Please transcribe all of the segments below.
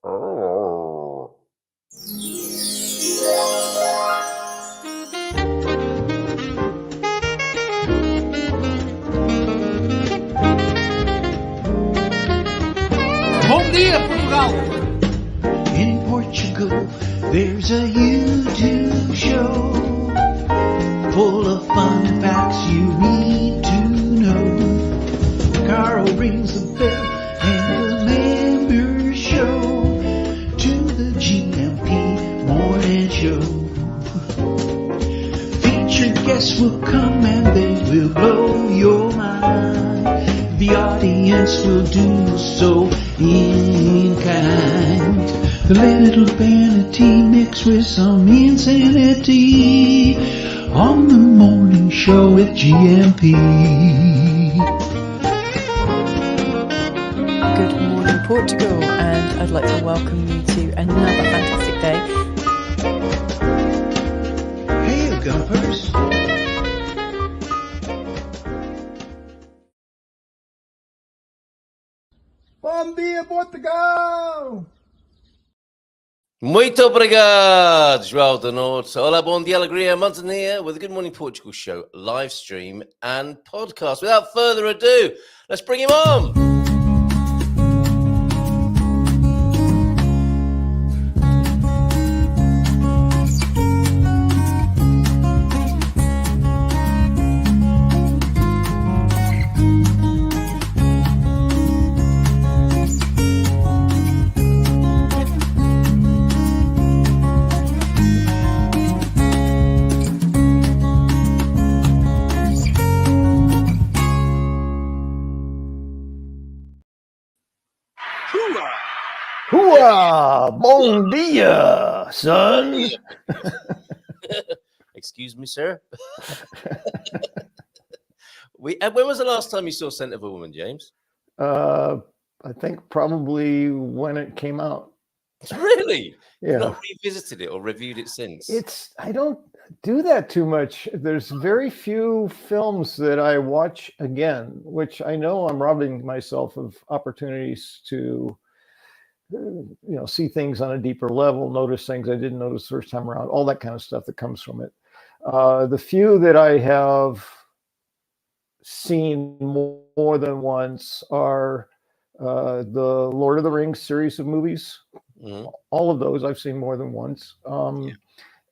Oh. Bom dia, Portugal! In Portugal, there's a YouTube show full of fun facts you need to know. Carl rings the bell and the members show to the GMP morning show. Featured guests will come and they will blow your mind. The audience will do so in kind. The little vanity mixed with some insanity on the morning show with GMP. Good morning, Portugal, and I'd like to welcome you to another fantastic day. Hey, Gumpers. Bom dia, Portugal! Muito obrigado, João de Norte. Hola, bom dia, alegria. Munson here with the Good Morning Portugal show, live stream and podcast. Without further ado, let's bring him on. Hooah! Bon dia, son. Excuse me, sir. When was the last time you saw Scent of a Woman, James? I think probably when it came out. Really? Yeah. You've not revisited it or reviewed it since? I don't do that too much. There's very few films that I watch again, which I know I'm robbing myself of opportunities to see things on a deeper level, notice things I didn't notice the first time around, all that kind of stuff that comes from it. The few that I have seen more than once are the Lord of the Rings series of movies. Mm-hmm. All of those I've seen more than once.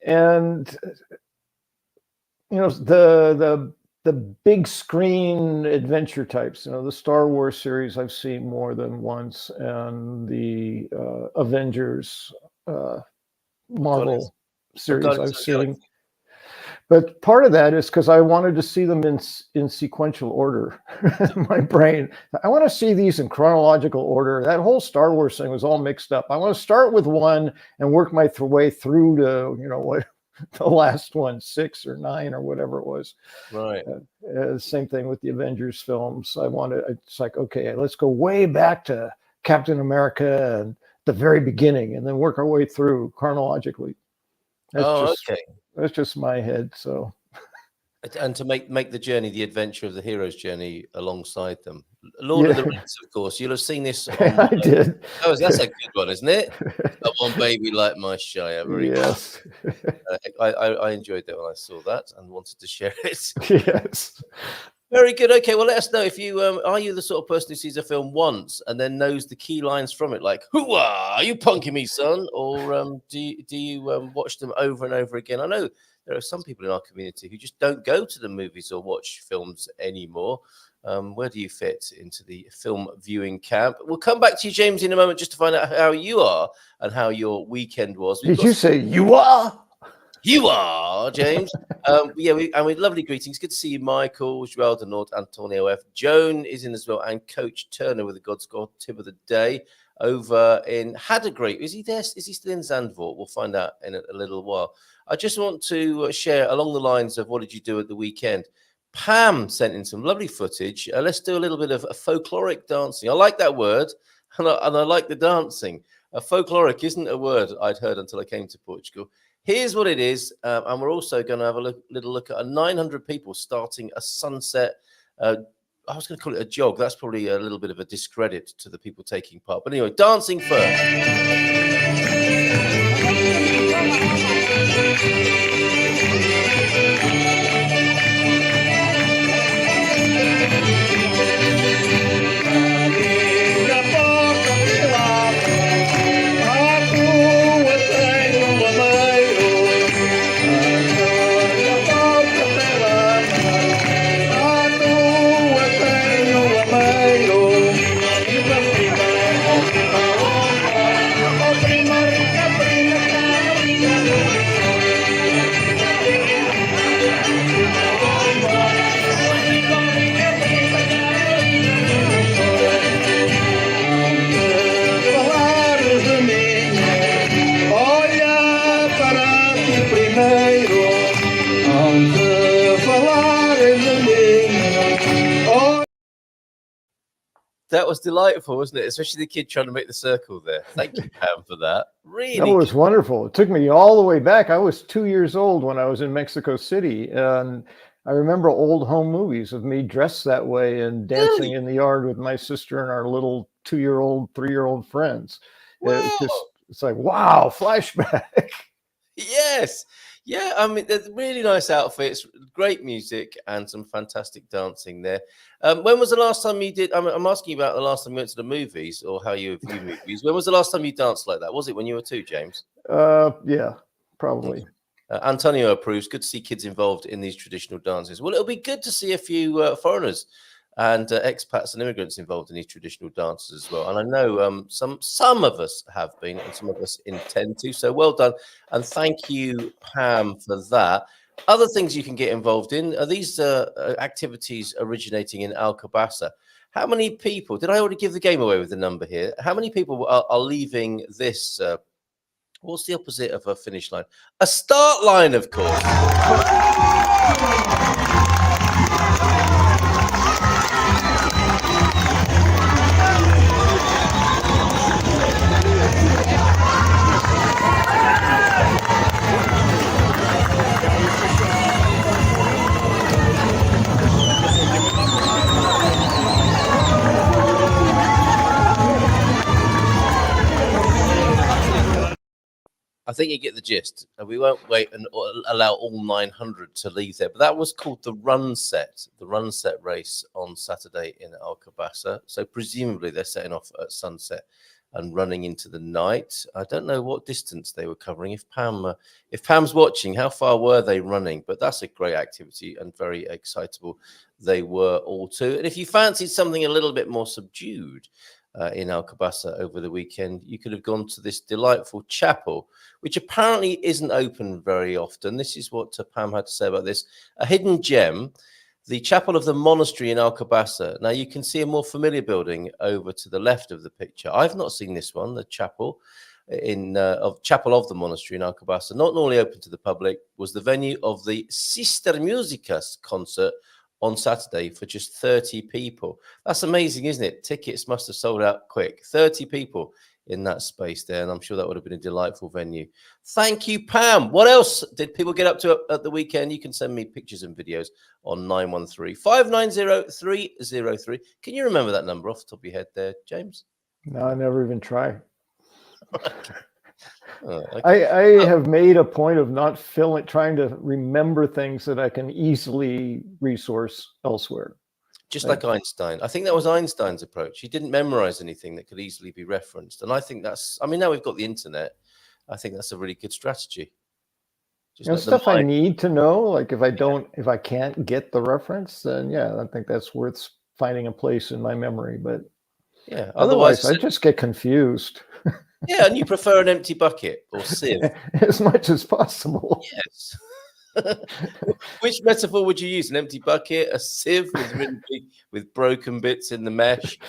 And the big screen adventure types, the Star Wars series I've seen more than once, and the Avengers Marvel series I've seen. But part of that is because I wanted to see them in sequential order. My brain, I want to see these in chronological order. That whole Star Wars thing was all mixed up. I want to start with one and work my way through to, what the last one, 6 or 9 or whatever it was. Right. Same thing with the Avengers films. It's like, okay, let's go way back to Captain America and the very beginning, and then work our way through chronologically. Okay. That's just my head. So, and to make the journey, the adventure of the hero's journey alongside them. Lord of the Rings, of course. You'll have seen this. I did. Oh, that's a good one, isn't it? Come on, baby, like my Shire. Yes. I enjoyed that when I saw that and wanted to share it. Yes. Very good. Okay, well, let us know if you are you the sort of person who sees a film once and then knows the key lines from it, like "Hooah! Are you punking me, son?" Or do you watch them over and over again? I know there are some people in our community who just don't go to the movies or watch films anymore. Where do you fit into the film viewing camp? We'll come back to you, James, in a moment just to find out how you are and how your weekend was. Did you say you are? You are, James. With lovely greetings. Good to see you, Michael, Joel de Norte, Antonio F. Joan is in as well, and Coach Turner with the God's God tip of the day over in Haddagray. Is he there? Is he still in Zandvoort? We'll find out in a little while. I just want to share along the lines of what did you do at the weekend. Pam sent in some lovely footage. Let's do a little bit of folkloric dancing. I like that word, and I like the dancing. Folkloric isn't a word I'd heard until I came to Portugal. Here's what it is, and we're also going to have a little look at 900 people starting a sunset I was going to call it a jog. That's probably a little bit of a discredit to the people taking part. But anyway, dancing first. That was delightful, wasn't it? Especially the kid trying to make the circle there. Thank you, Pam, for that. Really, that was wonderful. It took me all the way back. I was 2 years old when I was in Mexico City, and I remember old home movies of me dressed that way and dancing in the yard with my sister and our little 2-year-old, 3-year-old friends. Wow. It's like, wow, flashback. Yes. Yeah, I mean, they're really nice outfits, great music, and some fantastic dancing there. When was the last time you did? I'm asking you about the last time you went to the movies or how you view movies. When was the last time you danced like that? Was it when you were 2, James? Yeah, probably. Antonio approves. Good to see kids involved in these traditional dances. Well, it'll be good to see a few foreigners and expats and immigrants involved in these traditional dances as well. And I know some of us have been, and some of us intend to. So well done, and thank you, Pam, for that. Other things you can get involved in are these activities originating in Alcobaça. How many people? Did I already give the game away with the number here? How many people are leaving this? What's the opposite of a finish line? A start line, of course. I think you get the gist. We won't wait and allow all 900 to leave there. But that was called the run set race on Saturday in Alcobaça. So presumably they're setting off at sunset and running into the night. I don't know what distance they were covering. If Pam's watching, how far were they running? But that's a great activity and very excitable. They were all too. And if you fancied something a little bit more subdued, in Alcobaça over the weekend, you could have gone to this delightful chapel, which apparently isn't open very often. This is what Pam had to say about this. A hidden gem, the chapel of the monastery in Alcobaça. Now you can see a more familiar building over to the left of the picture. I've not seen this one, the chapel chapel of the monastery in Alcobaça, not normally open to the public, was the venue of the Sister Musicas concert on Saturday for just 30 people. That's amazing, isn't it? Tickets must have sold out quick. 30 people in that space there, and I'm sure that would have been a delightful venue. Thank you, Pam. What else did people get up to at the weekend? You can send me pictures and videos on 913-590-303. Can you remember that number off the top of your head there, James? No, I never even tried. Okay. I have made a point of not trying to remember things that I can easily resource elsewhere. Just like Einstein. I think that was Einstein's approach. He didn't memorize anything that could easily be referenced. And I think now we've got the internet. I think that's a really good strategy. Just stuff I need to know, like if I can't get the reference, then yeah, I think that's worth finding a place in my memory. But yeah, otherwise I just get confused. Yeah, and you prefer an empty bucket or sieve? As much as possible. Yes. Which metaphor would you use? An empty bucket, a sieve with broken bits in the mesh,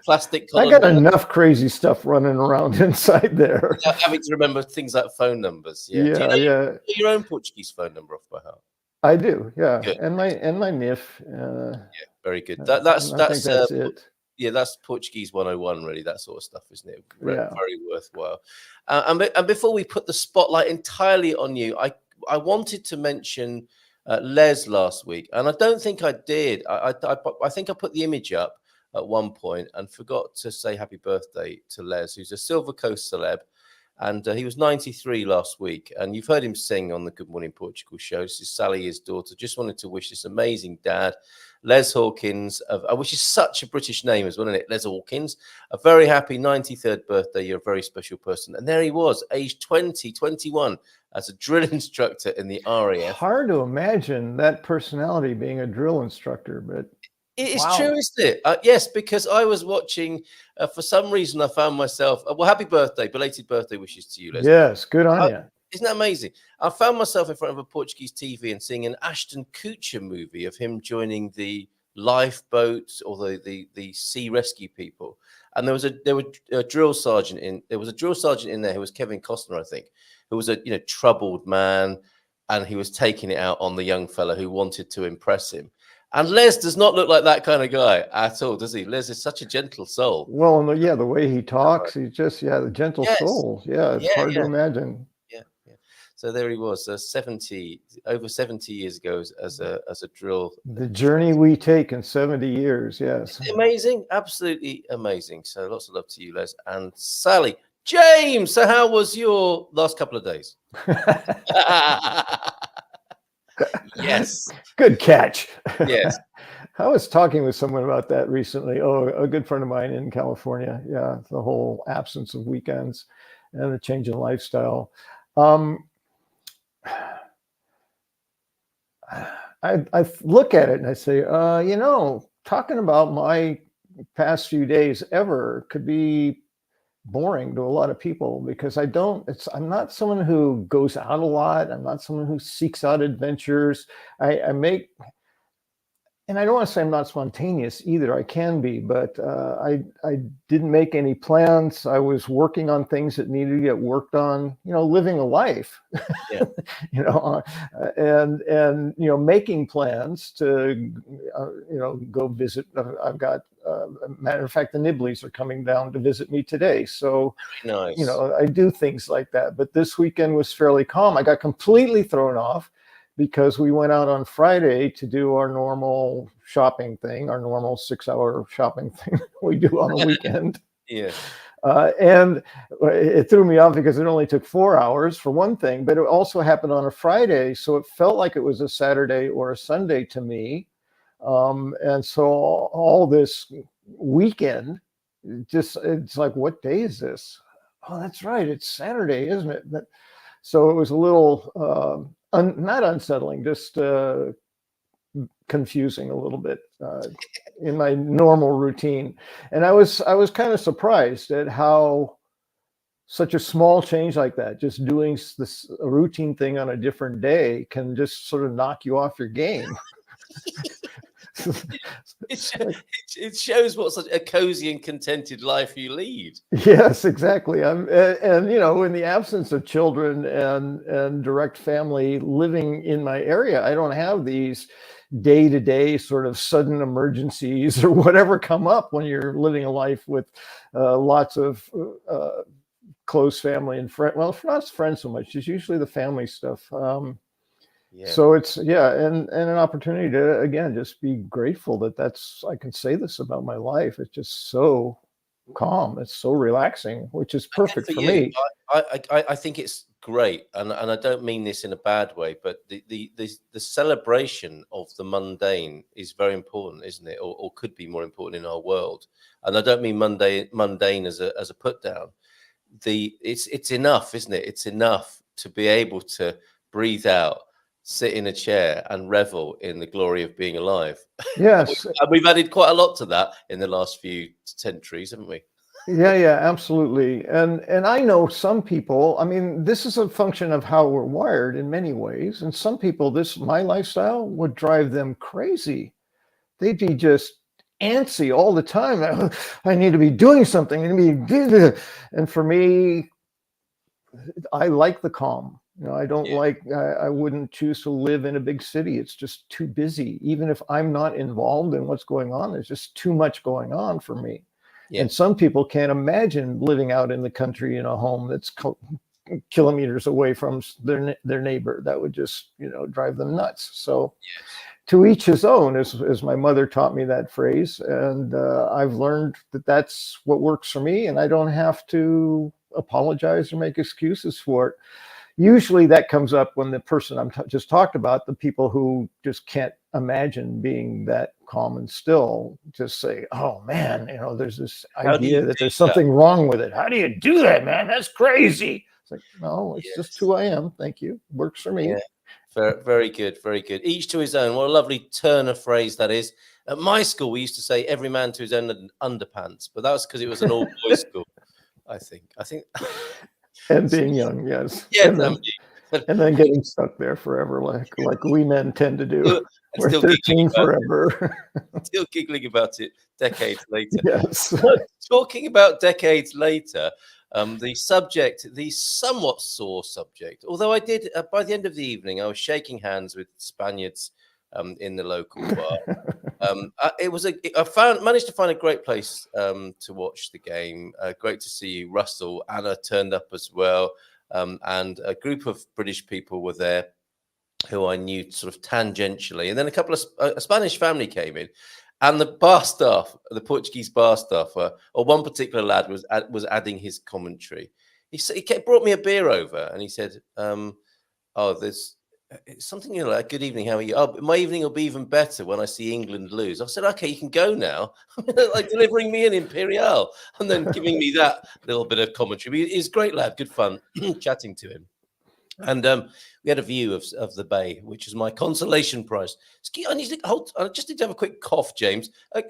plastic? I got enough crazy stuff running around inside there. Without having to remember things like phone numbers. Yeah. Do you know your own Portuguese phone number off by heart? I do. Yeah, good. and my NIF. Yeah, very good. I think that's it. Yeah, that's Portuguese 101, really, that sort of stuff, isn't it? Yeah. Very worthwhile. And before we put the spotlight entirely on you, I wanted to mention Les last week, and I don't think I did. I think I put the image up at one point and forgot to say happy birthday to Les, who's a Silver Coast celeb. And he was 93 last week. And you've heard him sing on the Good Morning Portugal show. This is Sally, his daughter. Just wanted to wish this amazing dad, Les Hawkins, which is such a British name as well, isn't it? Les Hawkins, a very happy 93rd birthday. You're a very special person. And there he was, aged 21, as a drill instructor in the RAF. Hard to imagine that personality being a drill instructor, but it is true, isn't it? Yes, because I was watching. For some reason, I found myself. Well, happy birthday, belated birthday wishes to you, Les. Yes, good on you. Isn't that amazing? I found myself in front of a Portuguese TV and seeing an Ashton Kutcher movie of him joining the lifeboats or the sea rescue people. And there was a drill sergeant in. There was a drill sergeant in there who was Kevin Costner, I think, who was a troubled man, and he was taking it out on the young fella who wanted to impress him. And Les does not look like that kind of guy at all, does he? Les is such a gentle soul. Well, the way he talks, he's just, the gentle soul. Yeah, it's hard to imagine. Yeah. So there he was, over 70 years ago as a drill. The journey we take in 70 years, yes. Amazing, absolutely amazing. So lots of love to you, Les. And Sally. James, so how was your last couple of days? Yes. Good catch. Yes. I was talking with someone about that recently. Oh, a good friend of mine in California. Yeah, the whole absence of weekends and the change in lifestyle. I look at it and I say, talking about my past few days ever could be boring to a lot of people because I'm not someone who goes out a lot. I'm not someone who seeks out adventures. And I don't want to say I'm not spontaneous either. I can be, but I didn't make any plans. I was working on things that needed to get worked on, living a life, and making plans to, go visit. I've got, matter of fact, the Nibleys are coming down to visit me today. So, nice. I do things like that. But this weekend was fairly calm. I got completely thrown off because we went out on Friday to do our normal shopping thing, our normal 6-hour shopping thing we do on a weekend. Yeah. And it threw me off because it only took 4 hours for one thing, but it also happened on a Friday. So it felt like it was a Saturday or a Sunday to me. And so all this weekend, it's like, what day is this? Oh, that's right. It's Saturday, isn't it? So it was a little, not unsettling, just confusing a little bit in my normal routine. And I was kind of surprised at how such a small change like that, just doing a routine thing on a different day, can just sort of knock you off your game. It shows what such a cozy and contented life you lead. Yes, exactly. And in the absence of children and direct family living in my area, I don't have these day-to-day sort of sudden emergencies or whatever come up when you're living a life with lots of close family and friends. Well, not friends so much. It's usually the family stuff. Yeah. So it's, and an opportunity to, again, just be grateful that I can say this about my life. It's just so calm. It's so relaxing, which is perfect for me. I think it's great. And I don't mean this in a bad way, but the celebration of the mundane is very important, isn't it? Or could be more important in our world. And I don't mean mundane as a put down. It's enough, isn't it? It's enough to be able to breathe out, sit in a chair and revel in the glory of being alive. Yes. We've added quite a lot to that in the last few centuries, haven't we? Yeah, absolutely. And I know some people, this is a function of how we're wired in many ways. And some people, my lifestyle would drive them crazy. They'd be just antsy all the time. I need to be doing something. And for me, I like the calm. I don't I wouldn't choose to live in a big city. It's just too busy. Even if I'm not involved in what's going on, there's just too much going on for me. Yeah. And some people can't imagine living out in the country in a home that's kilometers away from their neighbor. That would just, drive them nuts. So to each his own, as my mother taught me that phrase. And I've learned that that's what works for me, and I don't have to apologize or make excuses for it. Usually that comes up when the person I'm just talked about, the people who just can't imagine being that calm and still, just say, oh man, there's this idea that there's something wrong with it. How do you do that, man? That's crazy. It's like, no, it's just who I am. Thank you. Works for me. Yeah. Very, very good. Very good. Each to his own. What a lovely turn of phrase that is. At my school, we used to say every man to his own underpants, but that was because it was an all boys school. I think. And being young, yes. Yeah, and then getting stuck there forever, like we men tend to do. We're 13 forever. Still giggling about it decades later. Yes. Talking about decades later, the somewhat sore subject, although I did, by the end of the evening, I was shaking hands with Spaniards in the local bar. I managed to find a great place to watch the game. Great to see you, Russell. Anna turned up as well, and a group of British people were there who I knew sort of tangentially, and then a Spanish family came in, and the bar staff, the Portuguese bar staff, or one particular lad was adding his commentary. He brought me a beer over, and he said, there's something like, good evening, how are you? Oh, my evening will be even better when I see England lose. I said, okay, you can go now. Like delivering me an Imperial and then giving me that little bit of commentary. He's a great lad, good fun chatting to him. And we had a view of the bay, which is my consolation prize. I just need to have a quick cough, James.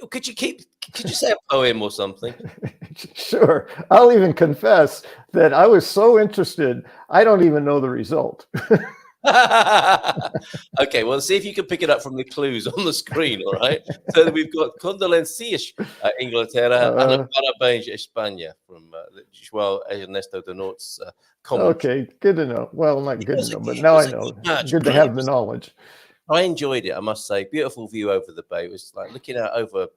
Could you say a poem or something? Sure. I'll even confess that I was so interested, I don't even know the result. Okay, well, see if you can pick it up from the clues on the screen, all right? So we've got Condolencias Inglaterra and Parabéns España from João Ernesto de Nort's comment. Okay, good to know. Well, not good to know, but now I know. Good to have the knowledge. I enjoyed it, I must say. Beautiful view over the bay. It was like looking out over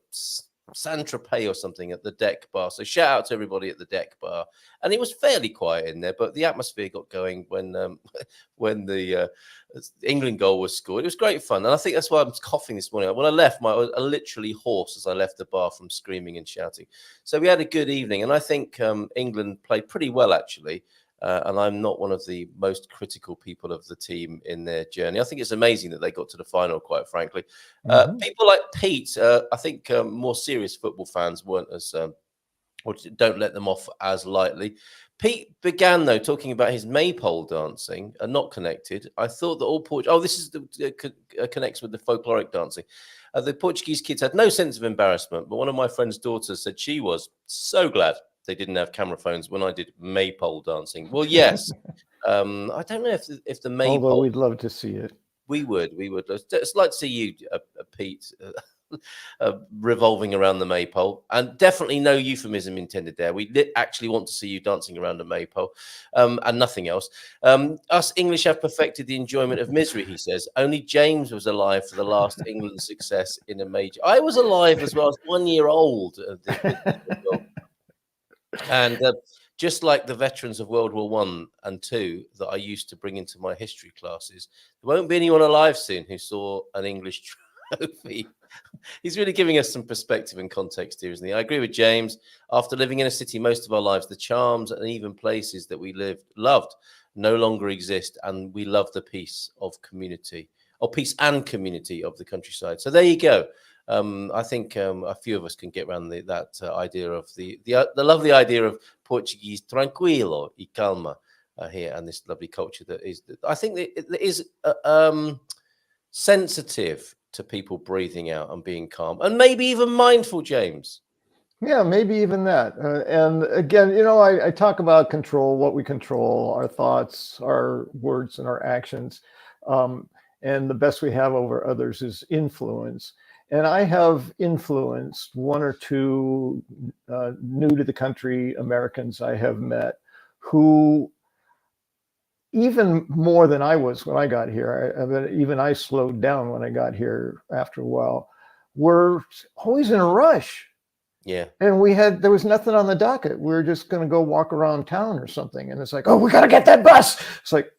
Saint-Tropez or something at the deck bar. So shout out to everybody at the deck bar. And it was fairly quiet in there, but the atmosphere got going when the England goal was scored. It was great fun. And I think that's why I'm coughing this morning. When I left, I was literally hoarse as I left the bar from screaming and shouting. So we had a good evening. And I think England played pretty well, actually. And I'm not one of the most critical people of the team in their journey. I think it's amazing that they got to the final, quite frankly. People like Pete, I think more serious football fans weren't as, or don't let them off as lightly. Pete began, though, talking about his maypole dancing, not connected. I thought that all this is connects with the folkloric dancing. The Portuguese kids had no sense of embarrassment, but one of my friend's daughters said she was so glad they didn't have camera phones when I did maypole dancing. Well, yes. I don't know if the maypole... Although we'd love to see it. We would. It's like to see you, Pete, revolving around the maypole. And definitely no euphemism intended there. We actually want to see you dancing around a maypole and nothing else. Us English have perfected the enjoyment of misery, he says. Only James was alive for the last England success in a major... I was alive as well. I was 1 year old. And just like the veterans of World War I and II that I used to bring into my history classes, there won't be anyone alive soon who saw an English trophy. He's really giving us some perspective and context here, isn't he? I agree with James. After living in a city most of our lives, the charms and even places that we loved no longer exist, and we love the peace of community, or peace and community of the countryside. So there you go. I think a few of us can get around that idea of the lovely idea of Portuguese tranquilo y calma here, and this lovely culture that is. I think that it is sensitive to people breathing out and being calm, and maybe even mindful, James. Yeah, maybe even that. And again, I talk about control, what we control, our thoughts, our words, and our actions. And the best we have over others is influence. And I have influenced one or two new to the country Americans I have met who, even more than I was when I got here, even I slowed down when I got here after a while, were always in a rush. Yeah. And there was nothing on the docket. We were just going to go walk around town or something. And it's like, oh, we got to get that bus. It's like,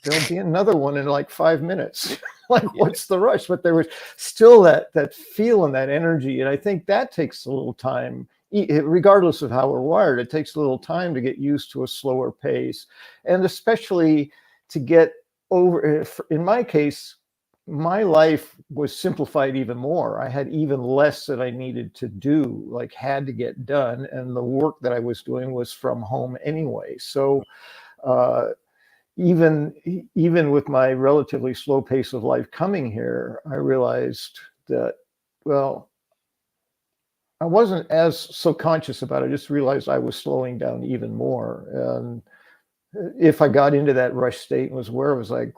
there'll be another one in like 5 minutes. Like, what's the rush? But there was still that feel and that energy. And I think that takes a little time, regardless of how we're wired. It takes a little time to get used to a slower pace. And especially to get over, in my case, my life was simplified even more. I had even less that I needed to do, like had to get done. And the work that I was doing was from home anyway. So even with my relatively slow pace of life coming here, I realized that, well, I wasn't as so conscious about it. I just realized I was slowing down even more. And if I got into that rush state and was where I was like,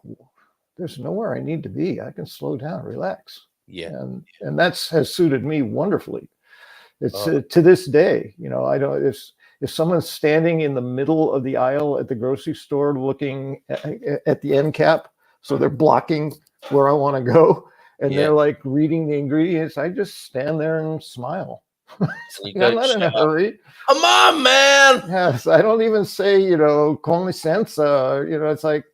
there's nowhere I need to be. I can slow down, relax. Yeah. And has suited me wonderfully. It's to this day, I don't, if someone's standing in the middle of the aisle at the grocery store looking at the end cap, so they're blocking where I want to go, and they're like reading the ingredients, I just stand there and smile. I'm not in a hurry. Come on, man. Yes, I don't even say, con licenza. It's like,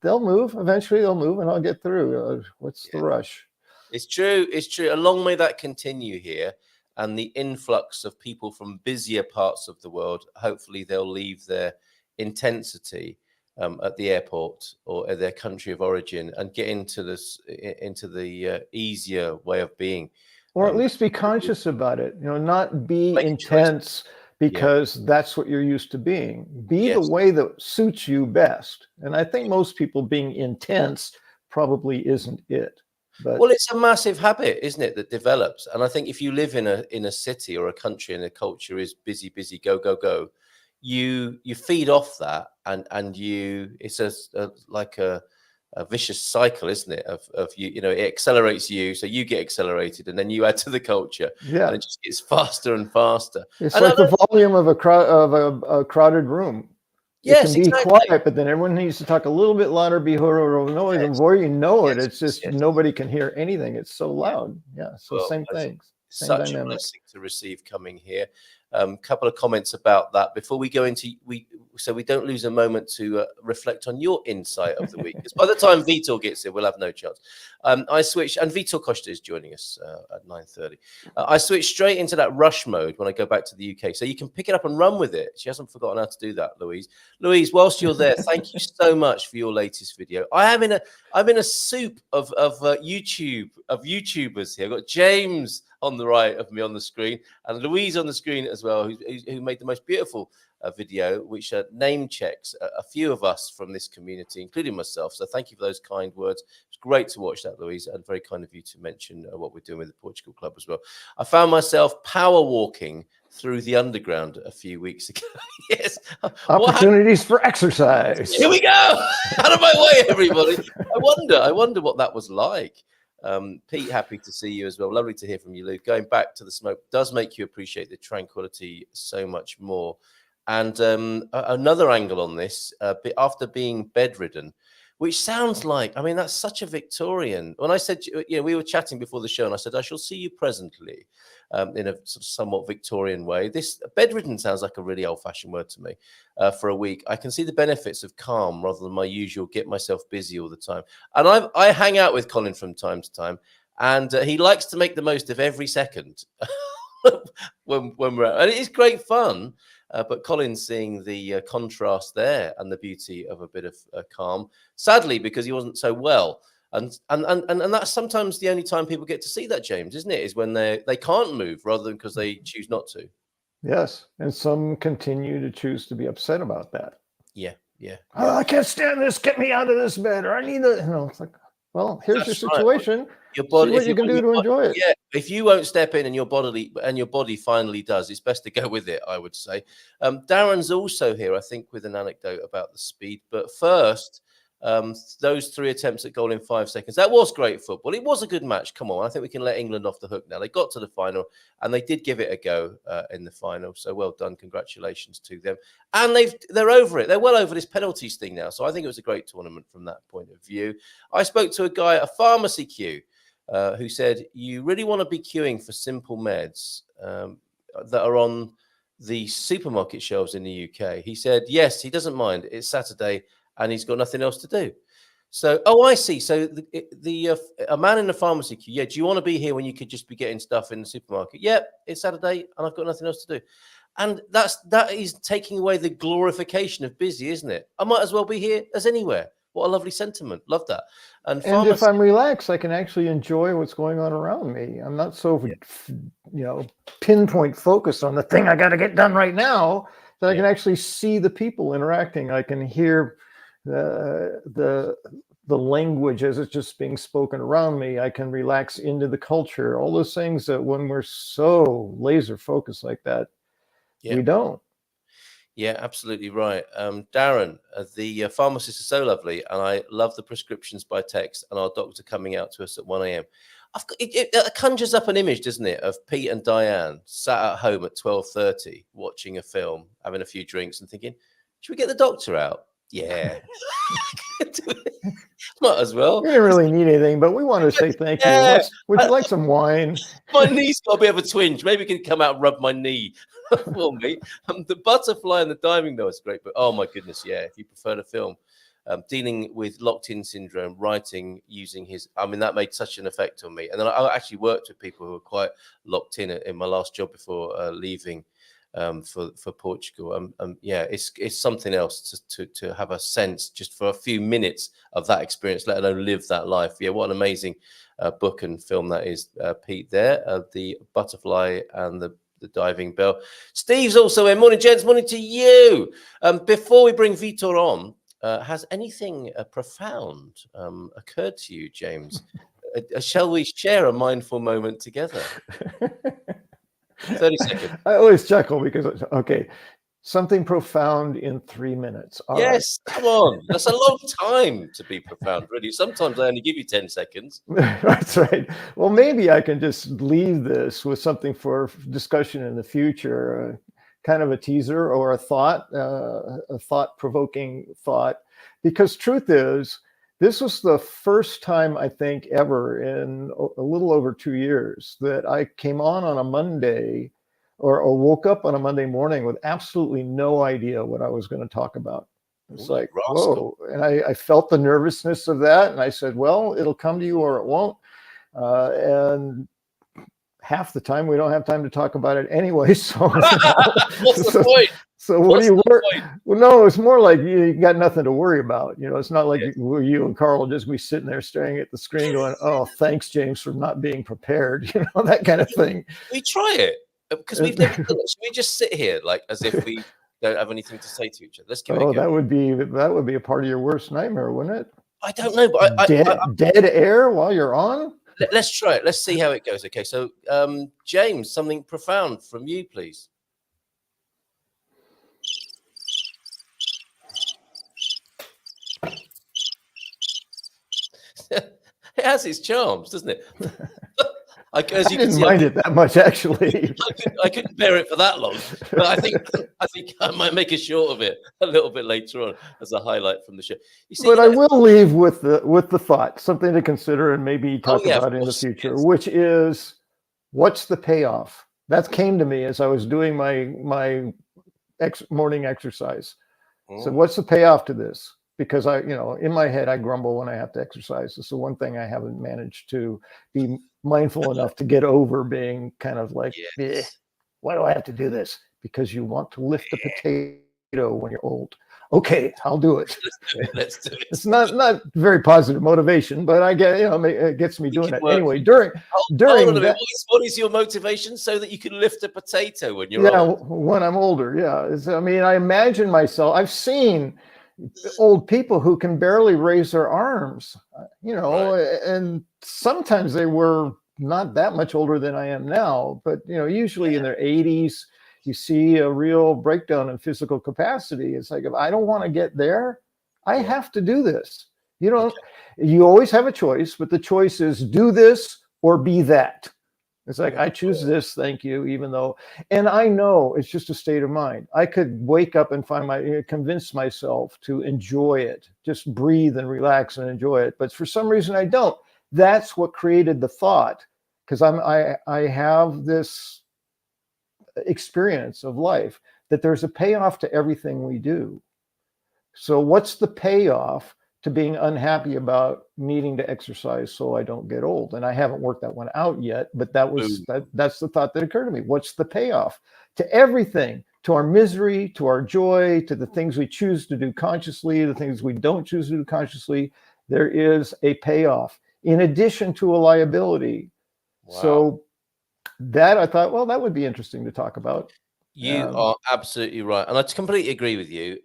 they'll move. Eventually they'll move and I'll get through. What's the rush? It's true. It's true. Long may that continue here. And the influx of people from busier parts of the world, hopefully they'll leave their intensity at the airport or at their country of origin and get into the easier way of being. Or at least be conscious about it, not be intense because that's what you're used to being. Be the way that suits you best. And I think most people being intense probably isn't it. But, well, it's a massive habit, isn't it, that develops. And I think if you live in a city or a country and the culture is busy, busy, go, go, go, you feed off that, and it's like a vicious cycle, isn't it? Of you, it accelerates you, so you get accelerated, and then you add to the culture. Yeah, and it just gets faster and faster. It's like the volume of a crowded room. Yes, it can be quiet, but then everyone needs to talk a little bit louder, be noise, and before you know it, it's just nobody can hear anything. It's so loud. Yeah, so well, same things. Such a blessing to receive coming here. Couple of comments about that before we go into so we don't lose a moment to reflect on your insight of the week. Because by the time Vitor gets here, we'll have no chance. I switched, and Vitor Costa is joining us at 9:30. I switched straight into that rush mode when I go back to the UK, so you can pick it up and run with it. She hasn't forgotten how to do that, Louise. Louise, whilst you're there, thank you so much for your latest video. I'm in a soup of YouTubers here. I've got James on the right of me on the screen, and Louise on the screen as well, who made the most beautiful video, which name checks a few of us from this community, including myself. So thank you for those kind words. It's great to watch that, Louise, and very kind of you to mention what we're doing with the Portugal Club as well. I found myself power walking through the underground a few weeks ago. Yes. Opportunities for exercise. Here we go. Out of my way, everybody. I wonder what that was like. Pete, happy to see you as well. Lovely to hear from you, Luke. Going back to the smoke does make you appreciate the tranquility so much more. And another angle on this, after being bedridden, which sounds like, that's such a Victorian. When I said, we were chatting before the show, and I said, I shall see you presently, in a somewhat Victorian way. This bedridden sounds like a really old-fashioned word to me. For a week, I can see the benefits of calm rather than my usual get myself busy all the time. And I hang out with Colin from time to time, and he likes to make the most of every second when we're out. And it is great fun. But Colin's seeing the contrast there and the beauty of a bit of calm. Sadly, because he wasn't so well, and that's sometimes the only time people get to see that, James, isn't it? Is when they can't move rather than because they choose not to. Yes, and some continue to choose to be upset about that. Yeah. Oh, I can't stand this. Get me out of this bed, or I need to. It's like, well, here's your situation. Right. Your body, see what you can do to enjoy it. Yeah, if you won't step in and your body finally does, it's best to go with it, I would say. Darren's also here, I think, with an anecdote about the speed. But first, those 3 attempts at goal in 5 seconds. That was great football. It was a good match. Come on, I think we can let England off the hook now. They got to the final, and they did give it a go in the final. So well done. Congratulations to them. And they're over it. They're well over this penalties thing now. So I think it was a great tournament from that point of view. I spoke to a guy at a pharmacy queue, who said, you really want to be queuing for simple meds. that are on the supermarket shelves in the UK. He said, yes, he doesn't mind. It's Saturday and he's got nothing else to do. So, oh, I see. So a man in the pharmacy queue. Yeah, do you want to be here when you could just be getting stuff in the supermarket? Yeah, it's Saturday and I've got nothing else to do. And that is taking away the glorification of busy, isn't it? I might as well be here as anywhere. What a lovely sentiment. Love that. And if I'm relaxed, I can actually enjoy what's going on around me. I'm not so, pinpoint focused on the thing I got to get done right now that I can actually see the people interacting. I can hear the language as it's just being spoken around me. I can relax into the culture. All those things that when we're so laser focused like that, we don't. Yeah, absolutely right. Darren, the pharmacist is so lovely, and I love the prescriptions by text and our doctor coming out to us at 1 a.m. It conjures up an image, doesn't it, of Pete and Diane sat at home at 12:30 watching a film, having a few drinks and thinking, should we get the doctor out? Yeah. Might as well. We didn't really need anything, but we want to say thank you. Would you like some wine? My knee's got a bit of a twinge. Maybe you can come out and rub my knee for me. The butterfly and the diving though is great, but oh my goodness, yeah. If you prefer the film, dealing with locked-in syndrome, writing using his, that made such an effect on me. And then I actually worked with people who were quite locked in my last job before leaving. For Portugal, it's something else to have a sense just for a few minutes of that experience, let alone live that life. Yeah, what an amazing book and film that is, Pete. There, the butterfly and the diving bell. Steve's also in. Morning, gents. Morning to you. Before we bring Vitor on, has anything profound occurred to you, James? Shall we share a mindful moment together? 30 seconds. I always chuckle because, something profound in 3 minutes. Yes, come on. That's a long time to be profound, really. Sometimes I only give you 10 seconds. That's right. Well, maybe I can just leave this with something for discussion in the future, kind of a teaser or a thought-provoking thought. Because truth is, this was the first time, I think, ever in a little over 2 years that I came on a Monday or woke up on a Monday morning with absolutely no idea what I was going to talk about. It's like, whoa. And I felt the nervousness of that. And I said, well, it'll come to you or it won't. And half the time, we don't have time to talk about it anyway. So what's the point? So what do you worry? Well, no, it's more like you got nothing to worry about. It's not like you and Carl will just be sitting there staring at the screen going, oh, thanks, James, for not being prepared. That kind of thing. We try it because we've never done it. Should we just sit here like as if we don't have anything to say to each other? Let's give it a go. That would be a part of your worst nightmare, wouldn't it? I don't know, but dead air while you're on? Let's try it. Let's see how it goes. Okay, so James, something profound from you, please. It has its charms, doesn't it? I didn't mind it that much, actually. I couldn't bear it for that long, but I think I might make a short of it a little bit later on as a highlight from the show. You see, but I will leave with the thought, something to consider and maybe talk about in the future, which is, what's the payoff? That came to me as I was doing my morning exercise. So what's the payoff to this? Because in my head, I grumble when I have to exercise. It's the one thing I haven't managed to be mindful enough to get over, being kind of like, why do I have to do this? Because you want to lift a potato when you're old. Okay, I'll do it. Let's do it. It's not very positive motivation, but I get, it gets me doing it. Anyway, during that, what is your motivation so that you can lift a potato when you're old? When I'm older, I imagine myself, I've seen old people who can barely raise their arms, and sometimes they were not that much older than I am now, but usually in their 80s, you see a real breakdown in physical capacity. It's like, if I don't want to get there, I have to do this. You always have a choice, but the choice is do this or be that. It's like, I choose this, thank you, even though, and I know it's just a state of mind. I could wake up and convince myself to enjoy it, just breathe and relax and enjoy it. But for some reason I don't. That's what created the thought, because I have this experience of life, that there's a payoff to everything we do. So what's the payoff to being unhappy about needing to exercise so I don't get old? And I haven't worked that one out yet, but that's the thought that occurred to me. What's the payoff to everything, to our misery, to our joy, to the things we choose to do consciously, the things we don't choose to do consciously? There is a payoff in addition to a liability. Wow. So that I thought, well, that would be interesting to talk about. You are absolutely right, and I completely agree with you.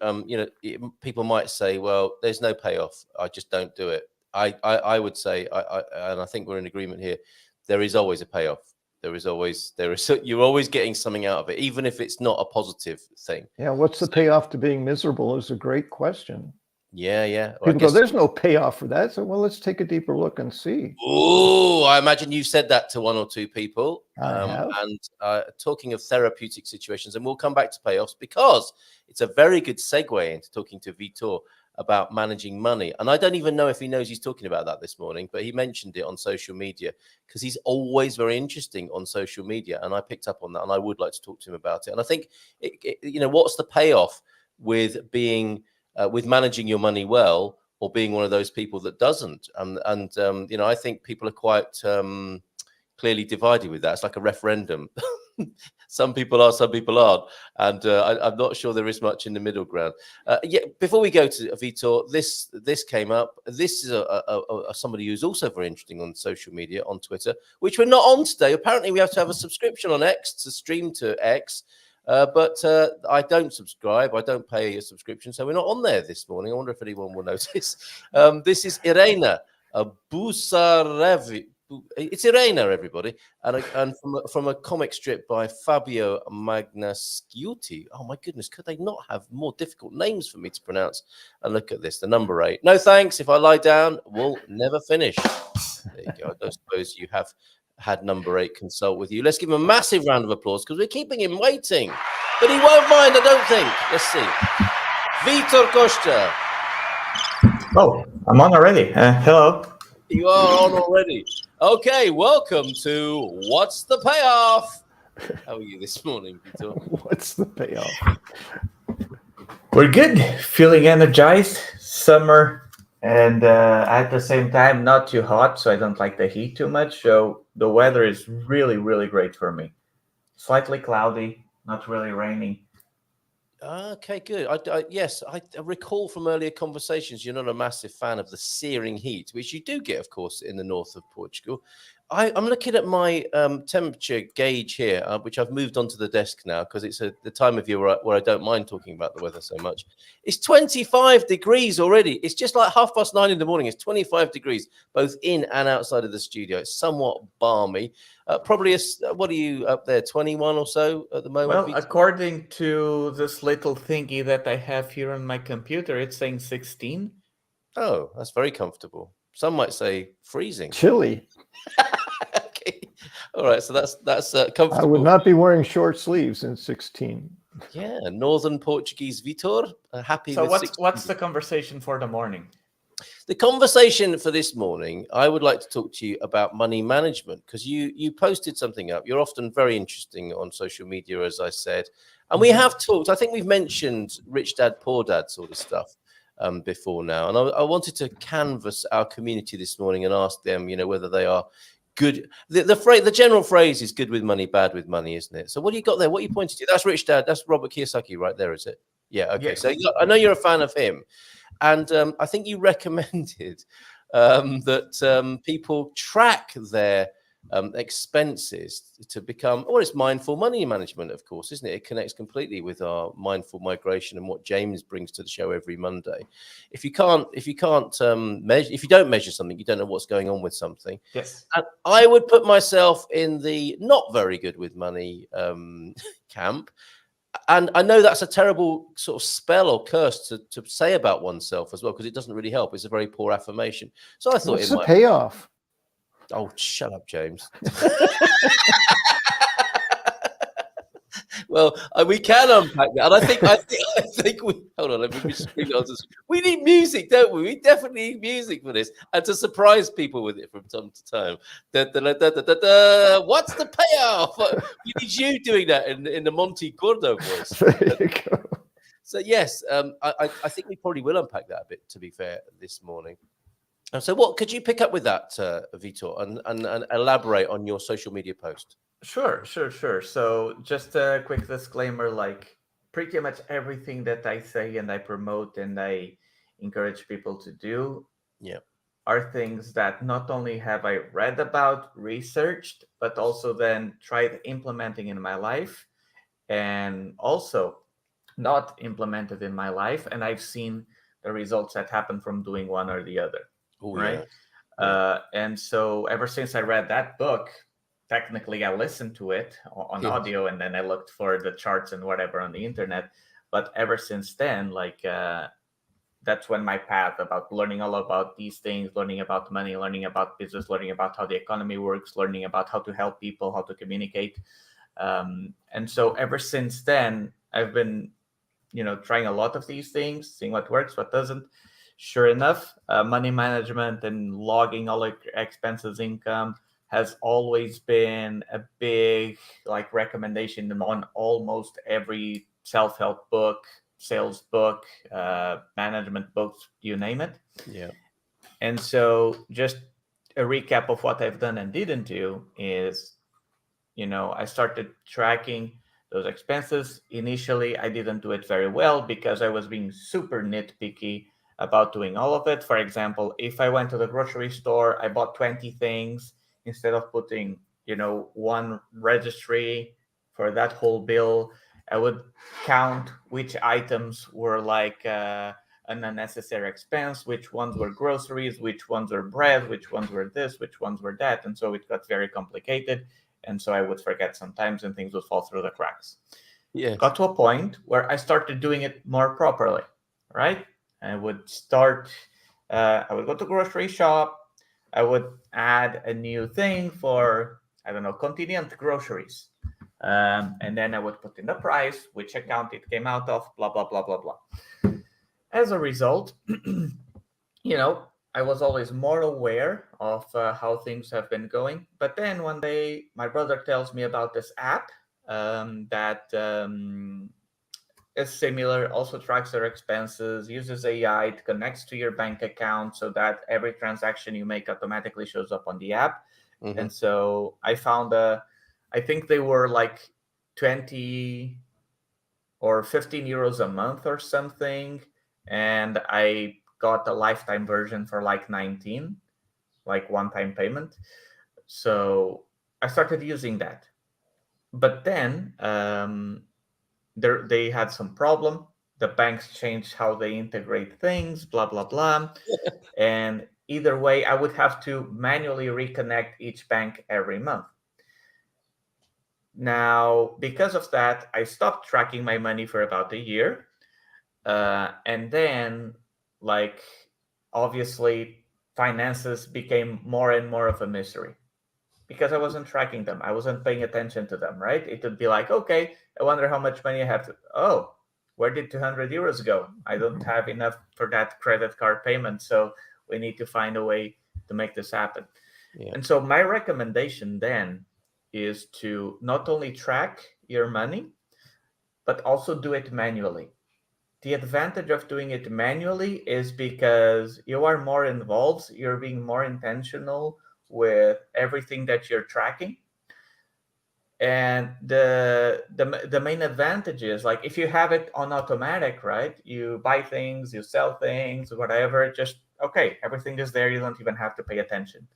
People might say, "Well, there's no payoff. I just don't do it." I would say, and I think we're in agreement here. There is always a payoff. You're always getting something out of it, even if it's not a positive thing. Yeah, what's the payoff to being miserable is a great question. Yeah. People go, there's no payoff for that. So, well, let's take a deeper look and see. Oh, I imagine you've said that to one or two people. I have. Talking of therapeutic situations, and we'll come back to payoffs because it's a very good segue into talking to Vitor about managing money. And I don't even know if he knows he's talking about that this morning, but he mentioned it on social media because he's always very interesting on social media. And I picked up on that, and I would like to talk to him about it. And I think, what's the payoff with being with managing your money well, or being one of those people that doesn't? I think people are quite clearly divided with that. It's like a referendum. Some people are, some people aren't, and I'm not sure there is much in the middle ground. Before we go to Vitor, this came up. This is somebody who's also very interesting on social media, on Twitter, which we're not on today. Apparently, we have to have a subscription on X to stream to X. But I don't subscribe. I don't pay a subscription, so we're not on there this morning. I wonder if anyone will notice. This is Irena Busarevi. It's Irena, everybody, and from a comic strip by Fabio Magnasciuti. Oh my goodness, could they not have more difficult names for me to pronounce? And look at this, the number 8. No thanks. If I lie down, we'll never finish. There you go. I don't suppose you have had number 8 consult with you. Let's give him a massive round of applause because we're keeping him waiting. But he won't mind, I don't think. Let's see. Vitor Costa. Oh, I'm on already. Hello. You are on already. Okay, welcome to What's the Payoff? How are you this morning, Vitor? What's the payoff? We're good. Feeling energized. Summer. And at the same time, not too hot, so I don't like the heat too much. So the weather is really, really great for me. Slightly cloudy, not really raining. Okay, good. I recall from earlier conversations you're not a massive fan of the searing heat, which you do get, of course, in the north of Portugal. I'm looking at my temperature gauge here, which I've moved onto the desk now because it's the time of year where I don't mind talking about the weather so much. It's 25 degrees already. It's just like 9:30 in the morning. It's 25 degrees, both in and outside of the studio. It's somewhat balmy. Probably, what are you up there, 21 or so at the moment? Well, according to this little thingy that I have here on my computer, it's saying 16. Oh, that's very comfortable. Some might say freezing. Chilly. Okay. All right. So that's comfortable. I would not be wearing short sleeves in 16. Yeah. Northern Portuguese Vitor. Happy. So with what's the conversation for the morning? The conversation for this morning, I would like to talk to you about money management because you posted something up. You're often very interesting on social media, as I said. And we have talked, I think we've mentioned Rich Dad, Poor Dad sort of stuff before now. And I wanted to canvass our community this morning and ask them, whether they are good. The general phrase is good with money, bad with money, isn't it? So what do you got there? What are you pointing to? That's Rich Dad. That's Robert Kiyosaki right there, is it? Yeah. Okay. Yes. So I know you're a fan of him. And I think you recommended that people track their expenses to become, it's mindful money management, of course, isn't it? It connects completely with our mindful migration and what James brings to the show every Monday. If you don't measure something, you don't know what's going on with something. Yes. And I would put myself in the not very good with money camp. And I know that's a terrible sort of spell or curse to say about oneself as well, because it doesn't really help. It's a very poor affirmation. So I thought What's the payoff? Oh, shut up, James. Well, we can unpack that, and I think we hold on. Let me just bring it on to- We need music, don't we? We definitely need music for this, and to surprise people with it from time to time. Da, da, da, da, da, da, da. What's the payoff? We need you doing that in the Monte Gordo voice. There you go. So yes, I think we probably will unpack that a bit. To be fair, this morning. So, what could you pick up with that, Vitor, and elaborate on your social media post? Sure. So just a quick disclaimer, like pretty much everything that I say and I promote and I encourage people to do Yeah. are things that not only have I read about, researched, but also then tried implementing in my life, and also not implemented in my life. And I've seen the results that happen from doing one or the other. Oh, Right. yeah. And so ever since I read that book, technically I listened to it on Yes. audio, and then I looked for the charts and whatever on the internet. But ever since then, like that's when my path about learning all about these things, learning about money, learning about business, learning about how the economy works, learning about how to help people, how to communicate. And so ever since then, I've been, trying a lot of these things, seeing what works, what doesn't. Sure enough, money management and logging all your expenses, income has always been a big recommendation on almost every self-help book, sales book, management books, you name it. Yeah. And so just a recap of what I've done and didn't do is, I started tracking those expenses. Initially, I didn't do it very well because I was being super nitpicky about doing all of it. For example, if I went to the grocery store, I bought 20 things instead of putting, one registry for that whole bill. I would count which items were an unnecessary expense, which ones were groceries, which ones were bread, which ones were this, which ones were that. And so it got very complicated. And so I would forget sometimes and things would fall through the cracks. Yes. Got to a point where I started doing it more properly, right? I would start, I would go to grocery shop. I would add a new thing for, I don't know, convenient groceries. And then I would put in the price, which account it came out of, blah, blah, blah, blah, blah. As a result, I was always more aware of how things have been going. But then one day, my brother tells me about this app that is similar, also tracks your expenses, uses AI, it connects to your bank account so that every transaction you make automatically shows up on the app. Mm-hmm. And so I found I think they were like 20 or 15 euros a month or something. And I got a lifetime version for like 19, like one-time payment. So I started using that. But then they had some problem. The banks changed how they integrate things, blah, blah, blah. And either way, I would have to manually reconnect each bank every month. Now, because of that, I stopped tracking my money for about a year. And then, obviously, finances became more and more of a mystery because I wasn't tracking them. I wasn't paying attention to them, right? It would be like, okay, I wonder how much money I have to, oh, where did 200 euros go? I don't have enough for that credit card payment. So we need to find a way to make this happen. Yeah. And so my recommendation then is to not only track your money, but also do it manually. The advantage of doing it manually is because you are more involved, you're being more intentional with everything that you're tracking. And the main advantage is, like, if you have it on automatic, right? You buy things, you sell things, whatever, just, okay, everything is there. You don't even have to pay attention.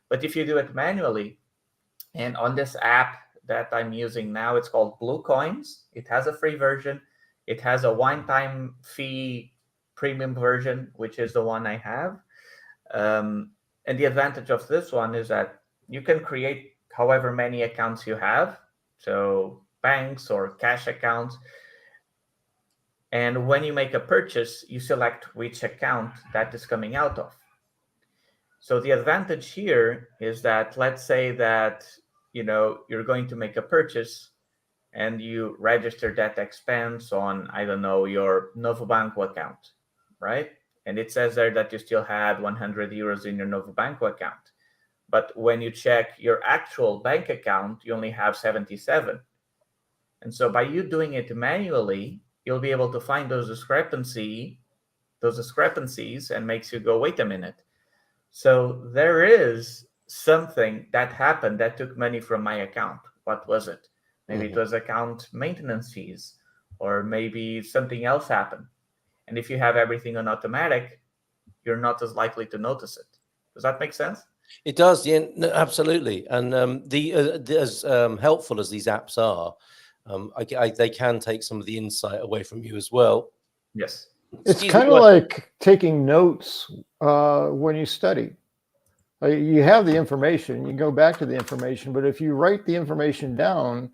But if you do it manually, and on this app that I'm using now, it's called Blue Coins. It has a free version. It has a one-time fee premium version, which is the one I have. And the advantage of this one is that you can create however many accounts you have, so banks or cash accounts. And when you make a purchase, you select which account that is coming out of. So the advantage here is that, let's say that, you're going to make a purchase and you register that expense on, I don't know, your Novo Banco account, right? And it says there that you still had 100 euros in your Novo Banco account. But when you check your actual bank account, you only have 77. And so by you doing it manually, you'll be able to find those discrepancies and makes you go, wait a minute. So there is something that happened that took money from my account. What was it? Maybe it was account maintenance fees, or maybe something else happened. And if you have everything on automatic, you're not as likely to notice it. Does that make sense? It does, yeah, no, absolutely. And as helpful as these apps are, they can take some of the insight away from you as well. Yes. It's kind of like taking notes when you study. You have the information, you go back to the information, but if you write the information down,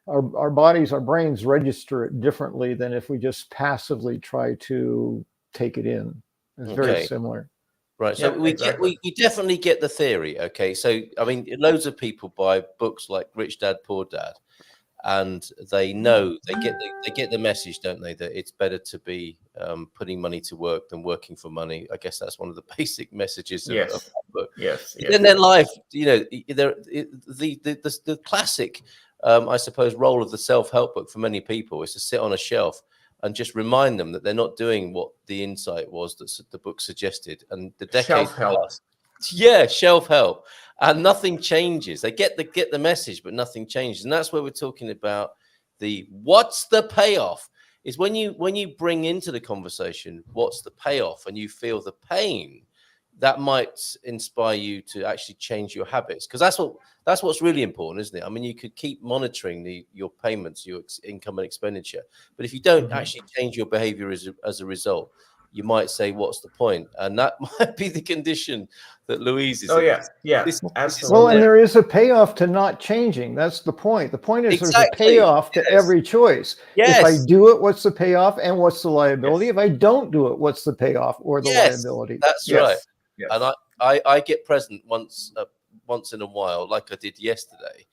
our bodies, our brains register it differently than if we just passively try to take it in. It's very similar. Right. So we definitely get the theory. Okay. So, I mean, loads of people buy books like Rich Dad, Poor Dad, and they know they get the message, don't they, that it's better to be putting money to work than working for money. I guess that's one of the basic messages of that book. Yes. In their life, you know, the classic, I suppose, role of the self-help book for many people is to sit on a shelf and just remind them that they're not doing what the insight was that the book suggested. And the decades pass. Yeah, shelf help, and nothing changes. They get the message, but nothing changes. And that's where we're talking about what's the payoff. Is when you bring into the conversation what's the payoff, and you feel the pain, that might inspire you to actually change your habits, because that's what's really important, isn't it? I mean, you could keep monitoring your payments, your income and expenditure, but if you don't actually change your behavior as a result, you might say, what's the point? And that might be the condition that Louise is in. Absolutely. Well, and there is a payoff to not changing. That's the point. The point is there's a payoff to every choice. If I do it, what's the payoff and what's the liability? If I don't do it, what's the payoff or the liability? That's right. Yes. And I get present once in a while, like I did yesterday,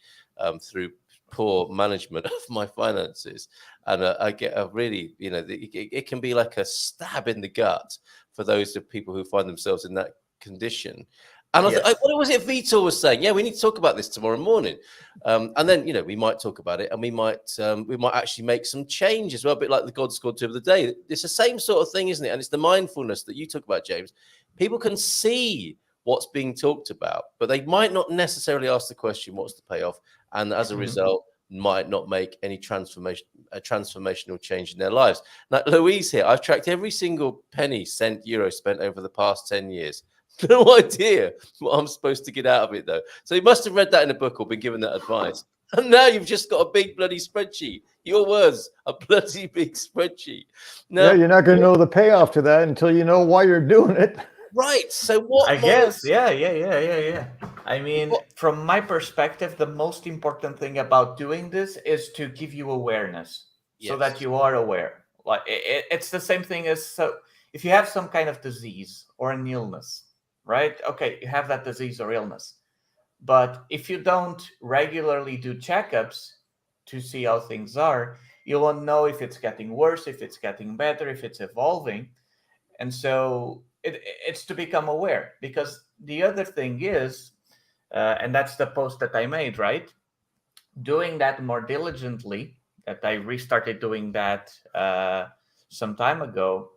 through poor management of my finances, and I get a really, you know, it can be like a stab in the gut for those people who find themselves in that condition. And what was it Vitor was saying? Yeah, we need to talk about this tomorrow morning, and then, you know, we might talk about it, and we might actually make some change as well, a bit like the God Squad tip of the day. It's the same sort of thing, isn't it? And it's the mindfulness that you talk about, James. People can see what's being talked about, but they might not necessarily ask the question, what's the payoff? And as a result, might not make any transformational change in their lives. Now, Louise here, I've tracked every single penny, cent, euro spent over the past 10 years. No idea what I'm supposed to get out of it, though. So you must have read that in a book or been given that advice. And now you've just got a big bloody spreadsheet. Your words, a bloody big spreadsheet. Now, you're not going to know the payoff to that until you know why you're doing it. Right. So what? I guess. Yeah. I mean, from my perspective, the most important thing about doing this is to give you awareness, so that you are aware. Like it's the same thing as, so if you have some kind of disease or an illness, right? Okay, you have that disease or illness, but if you don't regularly do checkups to see how things are, you won't know if it's getting worse, if it's getting better, if it's evolving. And so it's to become aware, because the other thing is, and that's the post that I made, right? Doing that more diligently, that I restarted doing that some time ago,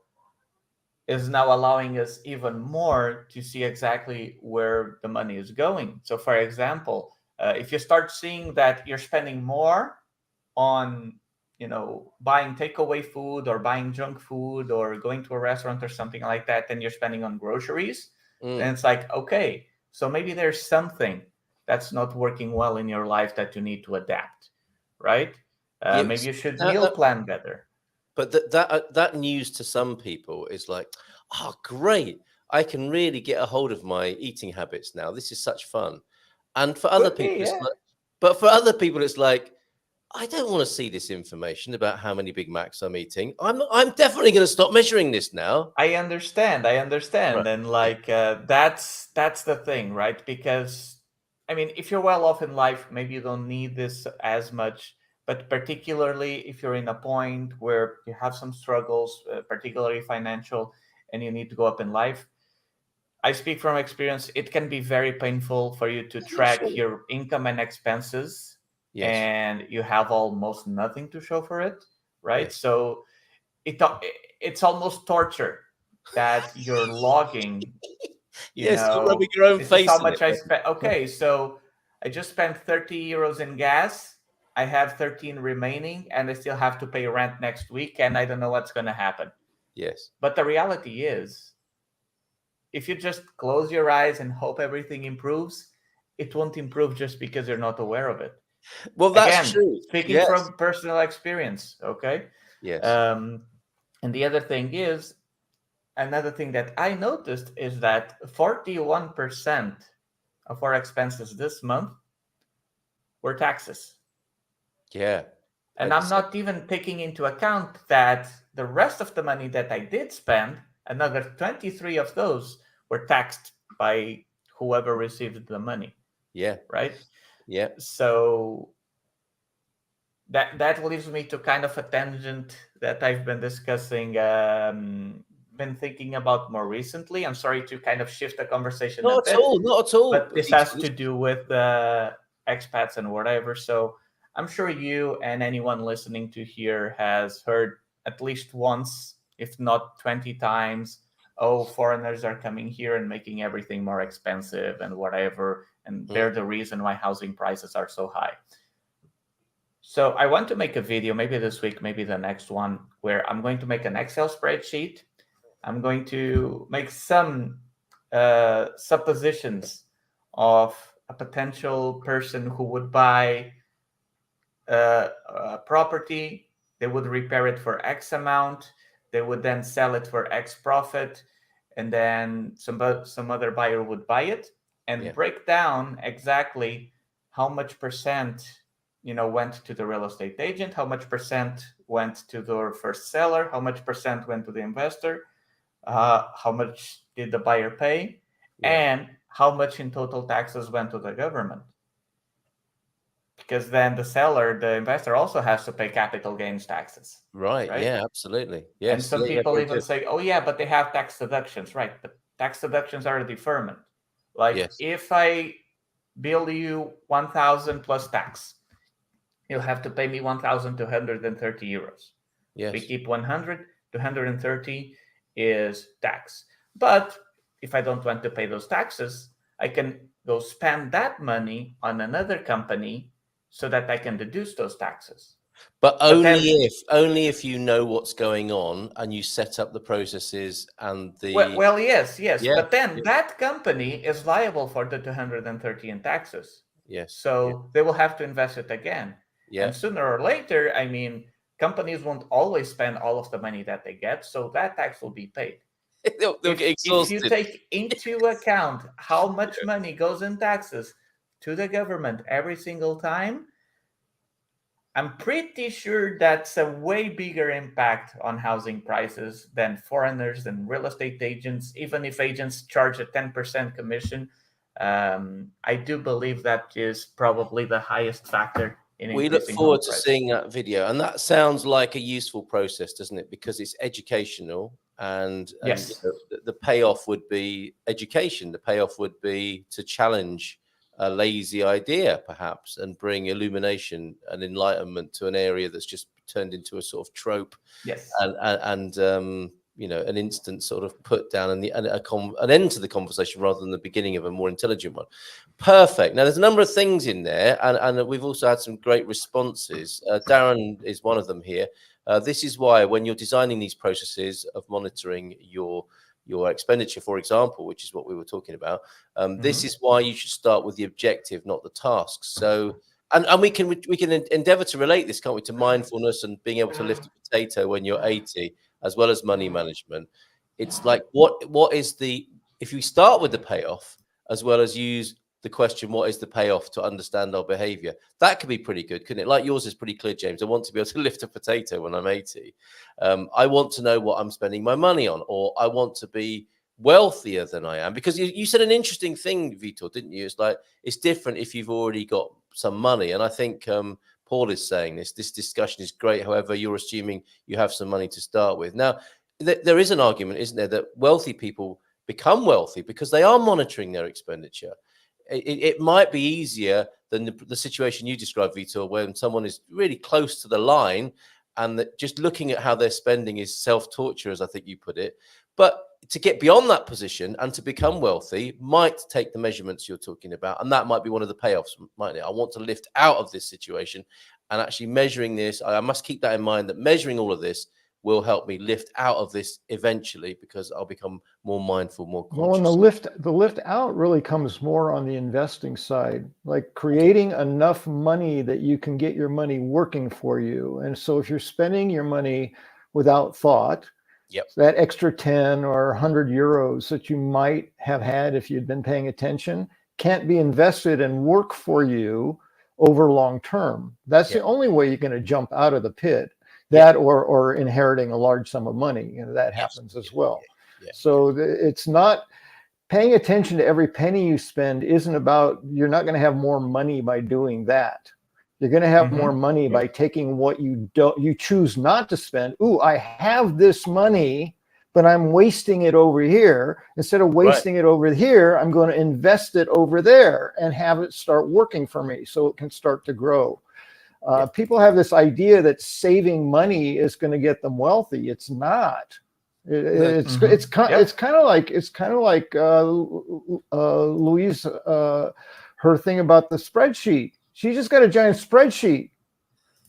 is now allowing us even more to see exactly where the money is going. So, for example, if you start seeing that you're spending more on, you know, buying takeaway food or buying junk food or going to a restaurant or something like that, then you're spending on groceries. And it's like, okay, so maybe there's something that's not working well in your life that you need to adapt, right? Maybe you should meal plan better. But that news to some people is like, oh, great, I can really get a hold of my eating habits now. This is such fun. And for other people, it's like, I don't want to see this information about how many Big Macs I'm eating. I'm definitely going to stop measuring this now. I understand. Right. And like, that's the thing, right? Because, I mean, if you're well off in life, maybe you don't need this as much, but particularly if you're in a point where you have some struggles, particularly financial, and you need to go up in life, I speak from experience. It can be very painful for you to track your income and expenses, Yes. and you have almost nothing to show for it, right? Yes. So it's almost torture that you're logging. Yes, you're rubbing your own this face is how in much it. I spent. Okay, so I just spent 30 euros in gas. I have 13 remaining, and I still have to pay rent next week, and I don't know what's going to happen. Yes. But the reality is, if you just close your eyes and hope everything improves, it won't improve just because you're not aware of it. Well, that's Again, true. speaking Yes. from personal experience, okay? Yes. And the other thing is, another thing that I noticed is that 41% of our expenses this month were taxes. Yeah. And I'm not even taking into account that the rest of the money that I did spend, another 23 of those were taxed by whoever received the money. Yeah. Right? Yeah. So that leaves me to kind of a tangent that I've been discussing, been thinking about more recently. I'm sorry to kind of shift the conversation Not a at bit, all. Not at all. but this has to do with expats and whatever. So I'm sure you and anyone listening to here has heard at least once, if not 20 times, oh, foreigners are coming here and making everything more expensive and whatever, and they're the reason why housing prices are so high. So I want to make a video, maybe this week, maybe the next one, where I'm going to make an Excel spreadsheet. I'm going to make some suppositions of a potential person who would buy a property. They would repair it for X amount. They would then sell it for X profit. And then some other buyer would buy it and break down exactly how much percent went to the real estate agent, how much percent went to the first seller, how much percent went to the investor, how much did the buyer pay, and how much in total taxes went to the government. Because then the investor also has to pay capital gains taxes. Right. Yeah, absolutely. Yes. And some people even say, oh, yeah, but they have tax deductions. Right. But tax deductions are a deferment. Like if I bill you 1,000 plus tax, you'll have to pay me 1,230 euros. Yes. We keep 100, 230 is tax. But if I don't want to pay those taxes, I can go spend that money on another company so that I can deduce those taxes. But only if you know what's going on and you set up the processes and the... Well, yes. Yeah. But then that company is liable for the 230 in taxes. Yes. So they will have to invest it again. Yeah. And sooner or later, I mean, companies won't always spend all of the money that they get, so that tax will be paid. They'll get exhausted. If you take into account how much money goes in taxes to the government every single time, I'm pretty sure that's a way bigger impact on housing prices than foreigners and real estate agents. Even if agents charge a 10% commission, I do believe that is probably the highest factor. We look forward to seeing that video, and that sounds like a useful process, doesn't it? Because it's educational, and the payoff would be education. The payoff would be to challenge a lazy idea, perhaps, and bring illumination and enlightenment to an area that's just turned into a sort of trope. Yes, and an instant sort of put down and an end to the conversation rather than the beginning of a more intelligent one. Perfect. Now, there's a number of things in there, and we've also had some great responses. Darren is one of them here. This is why when you're designing these processes of monitoring your expenditure, for example, which is what we were talking about, this is why you should start with the objective, not the tasks. So, and we can endeavor to relate this, can't we, to mindfulness and being able to lift a potato when you're 80, as well as money management. It's like, what is if you start with the payoff, as well as use the question, what is the payoff, to understand our behavior, that could be pretty good, couldn't it? Like yours is pretty clear, James. I want to be able to lift a potato when I'm 80. I want to know what I'm spending my money on, or I want to be wealthier than I am. Because you said an interesting thing, Vitor, didn't you? It's like, it's different if you've already got some money. And I think Paul is saying this discussion is great. However, you're assuming you have some money to start with. Now, there is an argument, isn't there, that wealthy people become wealthy because they are monitoring their expenditure. It might be easier than the situation you described, Vitor, when someone is really close to the line and that just looking at how they're spending is self-torture, as I think you put it. But to get beyond that position and to become wealthy might take the measurements you're talking about. And that might be one of the payoffs, mightn't it? I want to lift out of this situation, and actually measuring this. I must keep that in mind, that measuring all of this will help me lift out of this eventually, because I'll become more mindful, more conscious. Well, and the lift out really comes more on the investing side, like creating enough money that you can get your money working for you. And so if you're spending your money without thought, that extra 10 or 100 euros that you might have had if you'd been paying attention can't be invested and work for you over long term. That's the only way you're going to jump out of the pit. That or inheriting a large sum of money, that happens as well. So it's not paying attention to every penny you spend. Isn't about, you're not going to have more money by doing that. You're going to have more money by taking what you choose not to spend. Ooh, I have this money, but I'm wasting it over here. Instead of wasting it over here, I'm going to invest it over there and have it start working for me so it can start to grow. People have this idea that saving money is going to get them wealthy. It's not. It's kind of like Louise, her thing about the spreadsheet. She just got a giant spreadsheet,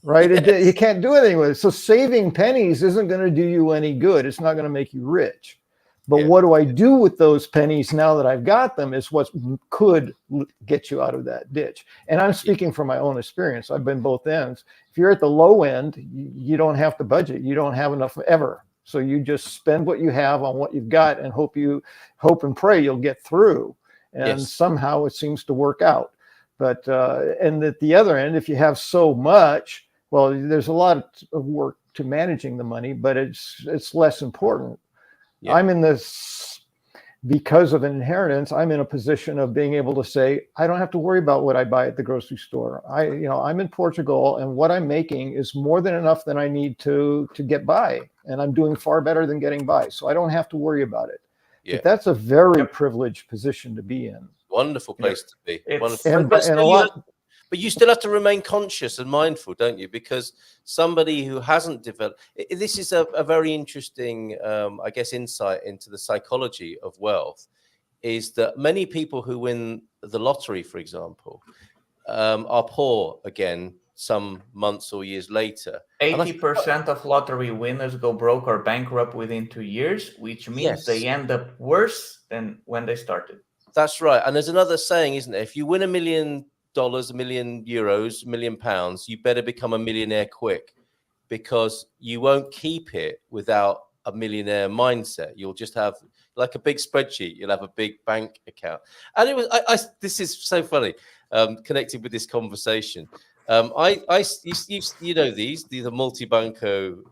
right? You can't do anything with it. So saving pennies isn't going to do you any good. It's not going to make you rich. But what do I do with those pennies now that I've got them is what could get you out of that ditch. And I'm speaking from my own experience. I've been both ends. If you're at the low end, you don't have to budget. You don't have enough ever. So you just spend what you have on what you've got and hope and pray you'll get through. And somehow it seems to work out. But and at the other end, if you have so much, well, there's a lot of work to managing the money, but it's less important. I'm in this, because of inheritance, I'm in a position of being able to say, I don't have to worry about what I buy at the grocery store. I'm in Portugal, and what I'm making is more than enough that I need to get by. And I'm doing far better than getting by. So I don't have to worry about it. But that's a very privileged position to be in. Wonderful place to be. But you still have to remain conscious and mindful, don't you? Because somebody who hasn't developed, this is a very interesting, I guess, insight into the psychology of wealth, is that many people who win the lottery, for example, are poor again some months or years later. 80% of lottery winners go broke or bankrupt within 2 years, which means they end up worse than when they started. That's right. And there's another saying, isn't there? If you win $1 million, €1 million, £1 million, you better become a millionaire quick, because you won't keep it without a millionaire mindset. You'll just have like a big spreadsheet. You'll have a big bank account. And it was, this is so funny, connected with this conversation. You know, these are multi-banco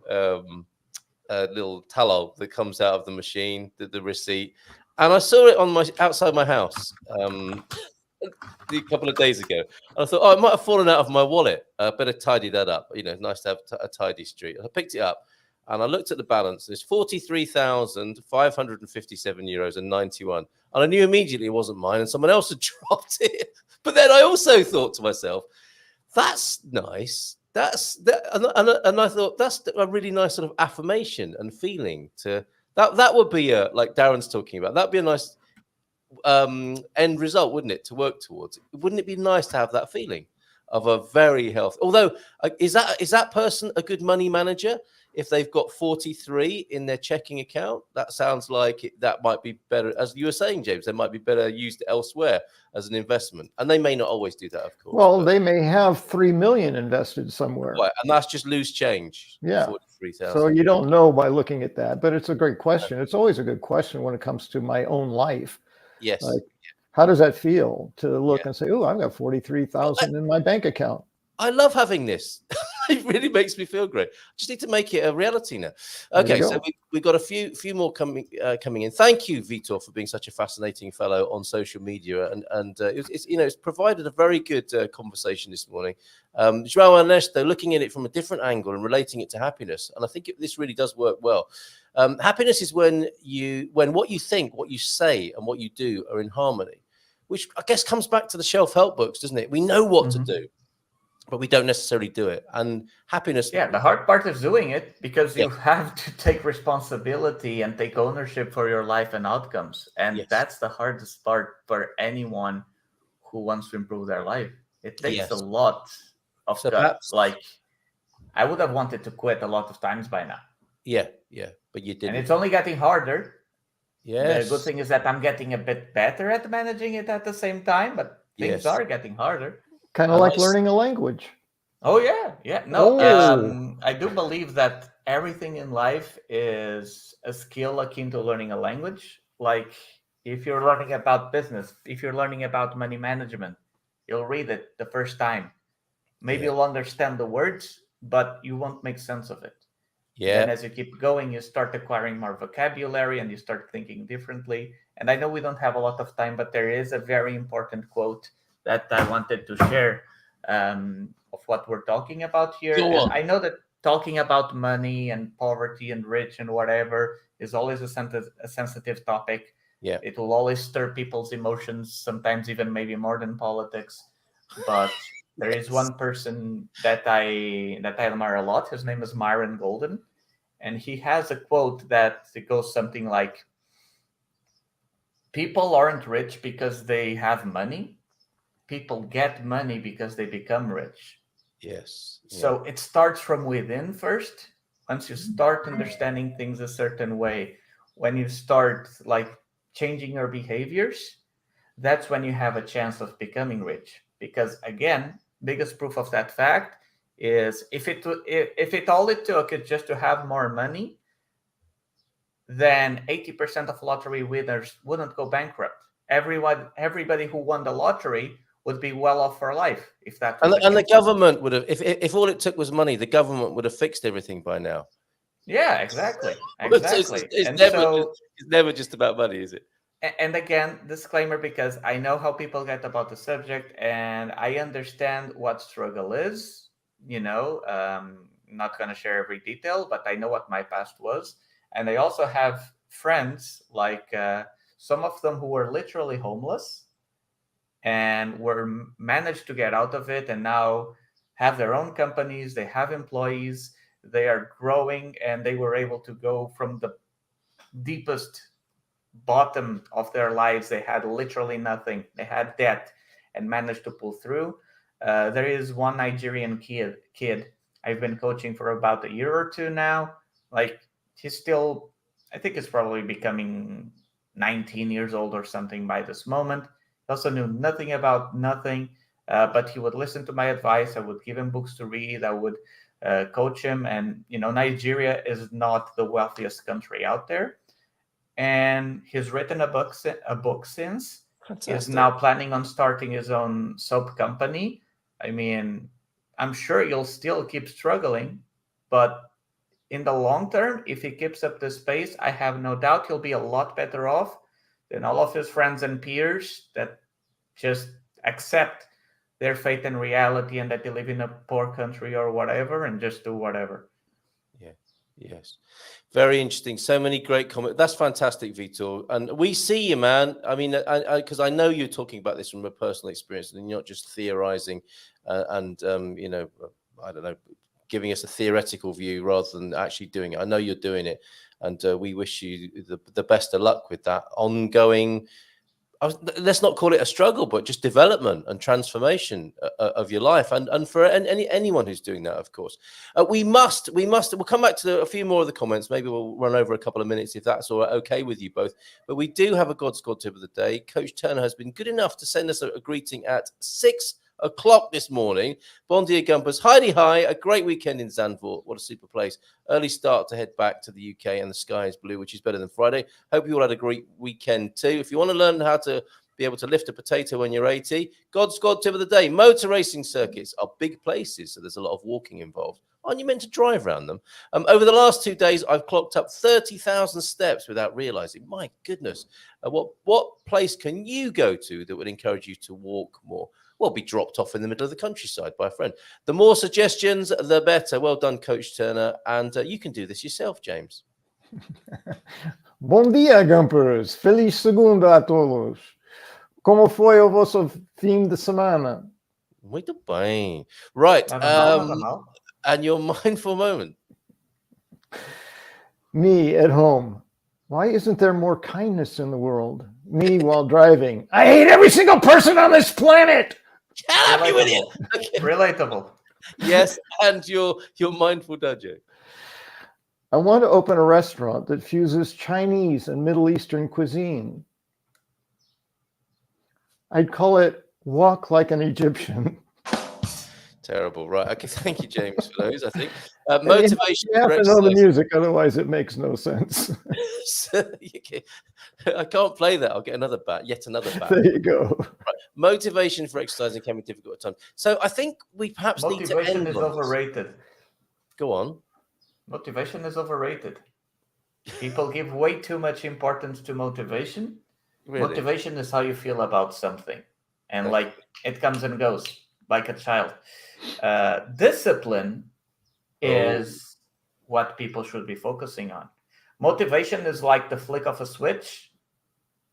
little tallow that comes out of the machine, the receipt. And I saw it on outside my house a couple of days ago. And I thought, it might have fallen out of my wallet. I better tidy that up. Nice to have a tidy street. I picked it up and I looked at the balance. It's 43,557 euros and 91. And I knew immediately it wasn't mine, and someone else had dropped it. But then I also thought to myself, that's nice. And I thought that's a really nice sort of affirmation and feeling to that would be like Darren's talking about. That'd be a nice end result, wouldn't it, to work towards? Wouldn't it be nice to have that feeling of a very healthy? Although, is that person a good money manager if they've got 43 in their checking account? That sounds like that might be better, as you were saying, James. They might be better used elsewhere as an investment, and they may not always do that, of course. Well, they may have 3 million invested somewhere, right, and that's just loose change. Yeah, 43,000. So you don't know by looking at that, but it's a great question. It's always a good question when it comes to my own life. Yes. Like, how does that feel to look and say, "Oh, I've got 43,000 in my bank account"? I love having this. It really makes me feel great. Just need to make it a reality now. There Okay, you so go. we've got a few more coming in. Thank you, Vitor, for being such a fascinating fellow on social media, and it's provided a very good conversation this morning. João Ernesto looking at it from a different angle and relating it to happiness, and I think this really does work well. Happiness is when what you think, what you say, and what you do are in harmony, which I guess comes back to the self-help books, doesn't it? We know what to do, but we don't necessarily do it. And happiness. Yeah, the hard part is doing it, because Yeah. you have to take responsibility and take ownership for your life and outcomes. And Yes. that's the hardest part for anyone who wants to improve their life. It takes Yes. a lot of So guts. perhaps- Like, I would have wanted to quit a lot of times by now. Yeah, but you didn't. And it's only getting harder. Yes. The good thing is that I'm getting a bit better at managing it at the same time, but things Yes. are getting harder. Kind of like learning a language. Oh, yeah. No, Oh. I do believe that everything in life is a skill akin to learning a language. Like, if you're learning about business, if you're learning about money management, you'll read it the first time. Maybe Yeah. you'll understand the words, but you won't make sense of it. Yeah. Then as you keep going, you start acquiring more vocabulary and you start thinking differently. And I know we don't have a lot of time, but there is a very important quote that I wanted to share of what we're talking about here. Go on. And I know that talking about money and poverty and rich and whatever is always a sensitive topic. Yeah. It will always stir people's emotions, sometimes even maybe more than politics. But there is one person that I admire a lot. His name is Myron Golden, and he has a quote that goes something like, "People aren't rich because they have money. People get money because they become rich." Yes. Yeah. So it starts from within first. Once you start understanding things a certain way, when you start like changing your behaviors, that's when you have a chance of becoming rich. Because again, biggest proof of that fact is if it all it took is just to have more money, then 80% of lottery winners wouldn't go bankrupt. Everybody who won the lottery would be well off for life if that was and the government would have, if all it took was money, the government would have fixed everything by now. Yeah, exactly. It's never just about money, is it? And again, disclaimer, because I know how people get about the subject and I understand what struggle is, not going to share every detail, but I know what my past was. And I also have friends, like some of them who were literally homeless and managed to get out of it and now have their own companies, they have employees, they are growing, and they were able to go from the deepest bottom of their lives. They had literally nothing. They had debt and managed to pull through. There is one Nigerian kid I've been coaching for about a year or two now. Like, he's still, I think he's probably becoming 19 years old or something by this moment. He also knew nothing about nothing, but he would listen to my advice. I would give him books to read. I would coach him. And, Nigeria is not the wealthiest country out there. And he's written a book since. Fantastic. He's now planning on starting his own soap company. I mean, I'm sure you'll still keep struggling, but in the long term, if he keeps up this pace, I have no doubt he'll be a lot better off than all of his friends and peers that just accept their fate and reality and that they live in a poor country or whatever and just do whatever. Yeah. Yes. Very interesting. So many great comments. That's fantastic, Vitor. And we see you, man. I mean, because I know you're talking about this from a personal experience and you're not just theorizing I don't know, giving us a theoretical view rather than actually doing it. I know you're doing it. And we wish you the best of luck with that ongoing, let's not call it a struggle, but just development and transformation of your life, and for anyone who's doing that, of course. We'll come back to a few more of the comments. Maybe we'll run over a couple of minutes if that's all right, okay with you both. But we do have a God Squad tip of the day. Coach Turner has been good enough to send us a greeting at 6 o'clock this morning. Bon dia, Gumpers. Heidi hi. A great weekend in Zandvoort. What a super place. Early start to head back to the UK, and the sky is blue, which is better than Friday. Hope you all had a great weekend too. If you want to learn how to be able to lift a potato when you're 80. God's God tip of the day. Motor racing circuits are big places, so there's a lot of walking involved. Aren't you meant to drive around them? Over the last 2 days, I've clocked up 30,000 steps without realizing. My goodness. What place can you go to that would encourage you to walk more? Well, be dropped off in the middle of the countryside by a friend. The more suggestions, the better. Well done, Coach Turner. And you can do this yourself, James. Bom dia, Gumpers. Feliz segunda a todos. Como foi o vosso fim de semana? Muito bem. Right. Nada mal. And your mindful moment. Me at home. Why isn't there more kindness in the world? Me while driving. I hate every single person on this planet. Shut up, you idiot. Okay. Relatable. Yes, and your mindful dojo. I want to open a restaurant that fuses Chinese and Middle Eastern cuisine. I'd call it Walk Like an Egyptian. Terrible. Right. Okay. Thank you, James, for those, I think. Motivation. You have to know the music, otherwise it makes no sense. I can't play that. I'll get another bat. Yet another bat. There you go. Right. Motivation for exercising can be difficult at times. So I think we perhaps need to end Motivation is overrated. Go on. Motivation is overrated. People give way too much importance to motivation. Really? Motivation is how you feel about something. And like it comes and goes like a child. Discipline is what people should be focusing on. Motivation is like the flick of a switch.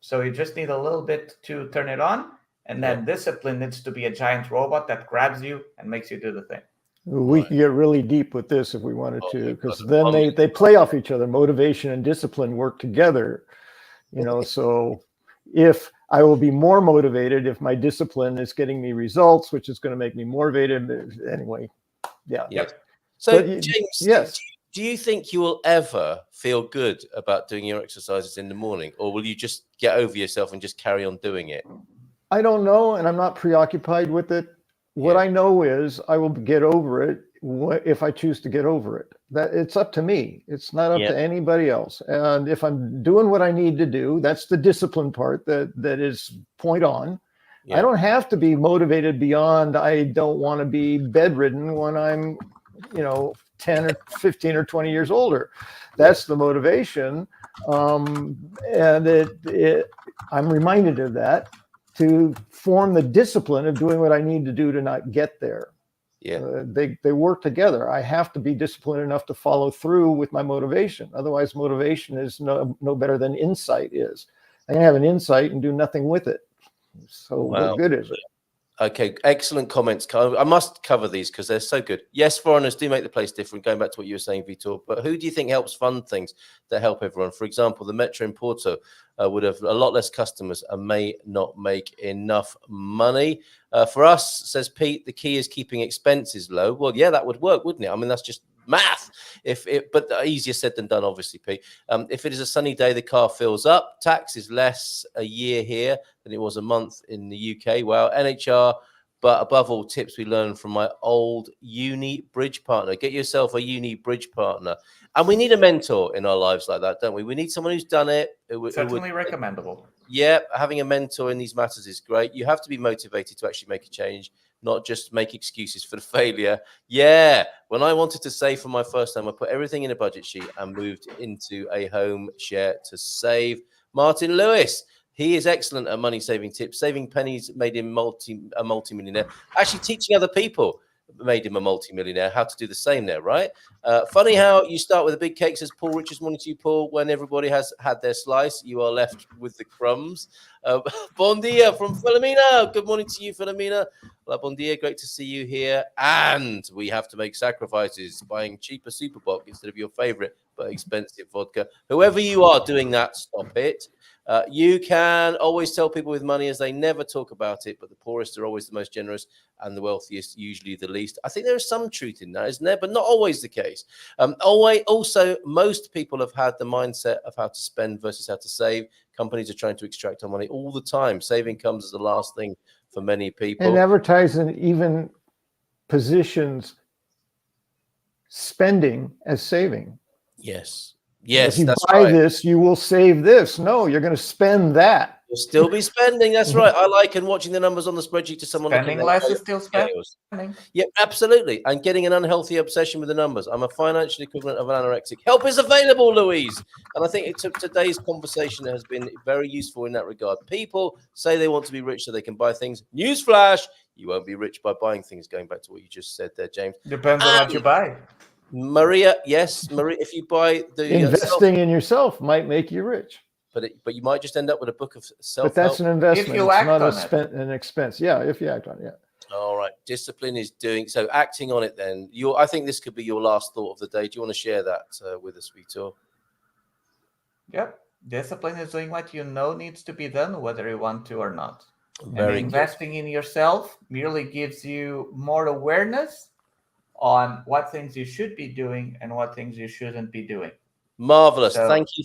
So you just need a little bit to turn it on. And then discipline needs to be a giant robot that grabs you and makes you do the thing. We can get really deep with this if we wanted to, because then they play off each other. Motivation and discipline work together. So if I will be more motivated if my discipline is getting me results, which is going to make me motivated. Anyway, yeah. So, But James, yes. do you think you will ever feel good about doing your exercises in the morning, or will you just get over yourself and just carry on doing it? I don't know, and I'm not preoccupied with it. What I know is I will get over it if I choose to get over it. That it's up to me. It's not up to anybody else. And if I'm doing what I need to do, that's the discipline part that is point on. I don't have to be motivated beyond I don't want to be bedridden when I'm, 10 or 15 or 20 years older. That's the motivation. And I'm reminded of that to form the discipline of doing what I need to do to not get there. They work together. I have to be disciplined enough to follow through with my motivation. Otherwise, motivation is no better than insight is. I can have an insight and do nothing with it. So what good is it? Okay, excellent comments, Carl. I must cover these because they're so good. Yes, foreigners do make the place different, going back to what you were saying, Vitor. But who do you think helps fund things that help everyone? For example, the Metro in Porto would have a lot less customers and may not make enough money. For us, says Pete, the key is keeping expenses low. Well, yeah, that would work, wouldn't it? I mean, that's just math. But easier said than done, obviously, Pete. If it is a sunny day, the car fills up. Tax is less a year here than it was a month in the UK. Wow, NHR. But above all, tips we learned from my old uni bridge partner. Get yourself a uni bridge partner. And we need a mentor in our lives like that, don't we? We need someone who's done it. Certainly recommendable. Yeah, having a mentor in these matters is great. You have to be motivated to actually make a change, not just make excuses for the failure. Yeah, when I wanted to save for my first home, I put everything in a budget sheet and moved into a home share to save. Martin Lewis, he is excellent at money saving tips. Saving pennies made him a multi-millionaire. Actually, teaching other people made him a multi-millionaire. How to do the same there, right? Funny how you start with a big cake, says Paul Richards. Morning to you, Paul. When everybody has had their slice, you are left with the crumbs. Bon dia from Filomena. Good morning to you, Filomena. Well, bon dia. Great to see you here. And we have to make sacrifices, buying cheaper Superboc instead of your favorite but expensive vodka. Whoever you are doing that, stop it. You can always tell people with money as they never talk about it, but the poorest are always the most generous and the wealthiest usually the least. I think there is some truth in that, isn't there? But not always the case. Also, most people have had the mindset of how to spend versus how to save. Companies are trying to extract our money all the time. Saving comes as the last thing for many people. And advertising even positions spending as saving. Yes, if you that's buy right. this, you will save this. No, you're going to spend that. You'll still be spending. That's right. I liken watching the numbers on the spreadsheet to someone Spending less is still spending. Yeah, absolutely. And getting an unhealthy obsession with the numbers. I'm a financial equivalent of an anorexic. Help is available, Louise. And I think today's conversation has been very useful in that regard. People say they want to be rich so they can buy things. Newsflash, you won't be rich by buying things, going back to what you just said there, James. Depends on what you buy. Maria, yes, Maria, if you buy the... Investing in yourself might make you rich. But you might just end up with a book of self-help. But that's an investment. If you it's act not on an expense. Yeah, if you act on it. Yeah. All right. Discipline is doing so. Acting on it then. I think this could be your last thought of the day. Do you want to share that with us, Vitor? Yep. Discipline is doing what you know needs to be done, whether you want to or not. Very and investing in yourself merely gives you more awareness on what things you should be doing and what things you shouldn't be doing. Marvelous. Thank you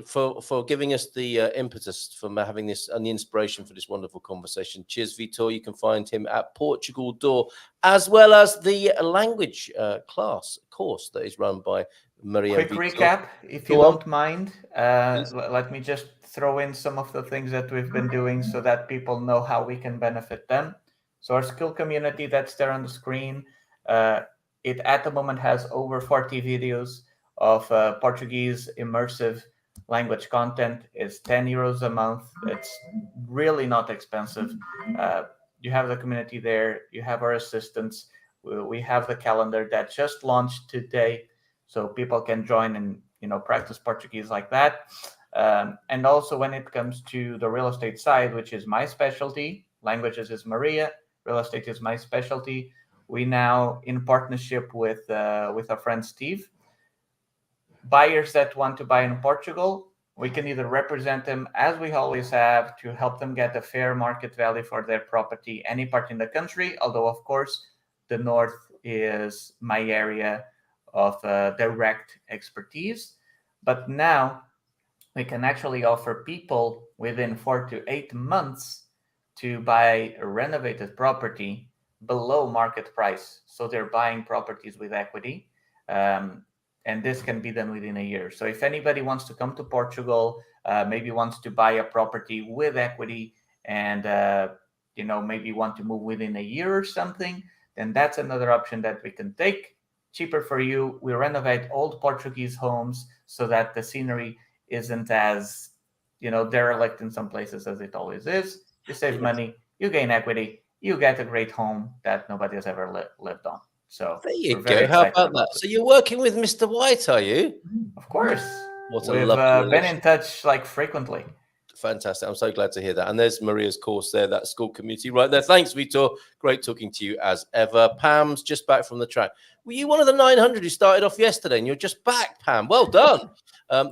for giving us the impetus for having this and the inspiration for this wonderful conversation. Cheers, Vitor. You can find him at Portugal Door, as well as the language course that is run by Maria. Quick Vitor. recap, if you don't mind. Let me just throw in some of the things that we've been doing so that people know how we can benefit them. So our skill community that's there on the screen, it at the moment has over 40 videos of Portuguese immersive language content. Is 10 euros a month. It's really not expensive. You have the community there. You have our assistants. We have the calendar that just launched today, so people can join and practice Portuguese like that. And also when it comes to the real estate side, which is my specialty, languages is Maria, real estate is my specialty. We now, in partnership with our friend Steve, buyers that want to buy in Portugal, we can either represent them, as we always have, to help them get a fair market value for their property any part in the country, although, of course, the north is my area of direct expertise. But now we can actually offer people within 4 to 8 months to buy a renovated property below market price. So they're buying properties with equity. And this can be done within a year. So if anybody wants to come to Portugal, maybe wants to buy a property with equity and, maybe want to move within a year or something, then that's another option that we can take. Cheaper for you. We renovate old Portuguese homes so that the scenery isn't as, derelict in some places as it always is. You save money, you gain equity, you get a great home that nobody has ever lived on. So there you go. How about that? So you're working with Mr. White, are you? Of course. What a We've lovely been in touch frequently. Fantastic. I'm so glad to hear that. And there's Maria's course there, that school community right there. Thanks, Vitor. Great talking to you as ever. Pam's just back from the track. Were you one of the 900 who started off yesterday and you're just back, Pam? Well done.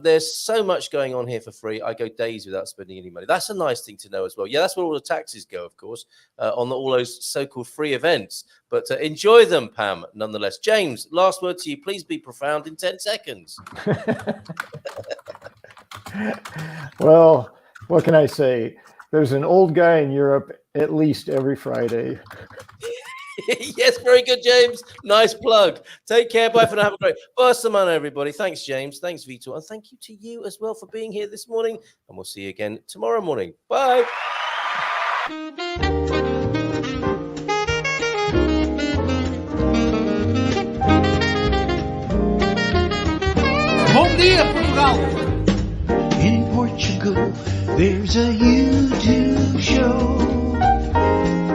There's so much going on here for free. I go days without spending any money. That's a nice thing to know as well. Yeah, that's where all the taxes go, of course, on all those so-called free events. But enjoy them, Pam, nonetheless. James, last word to you. Please be profound in 10 seconds. Well, what can I say? There's an old guy in Europe at least every Friday. Yes, very good, James. Nice plug. Take care. Bye for now. Have a great Barcelona, everybody. Thanks, James. Thanks, Vitor. And thank you to you as well for being here this morning. And we'll see you again tomorrow morning. Bye. Bom dia, Portugal! In Portugal, there's a YouTube show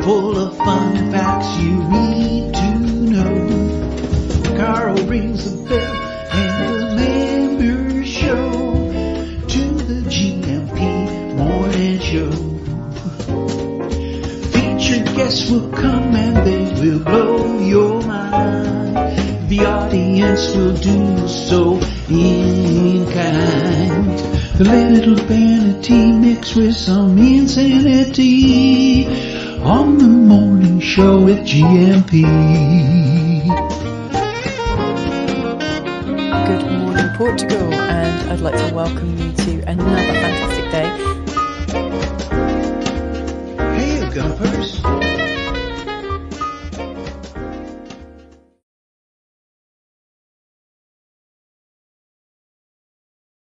full of fun facts you need to know. Carl rings the bell and the members show to the GMP morning show. Featured guests will come and they will blow your mind. The audience will do so in kind. The little vanity mixed with some insanity on the morning show with GMP. Good morning, Portugal, and I'd like to welcome you to another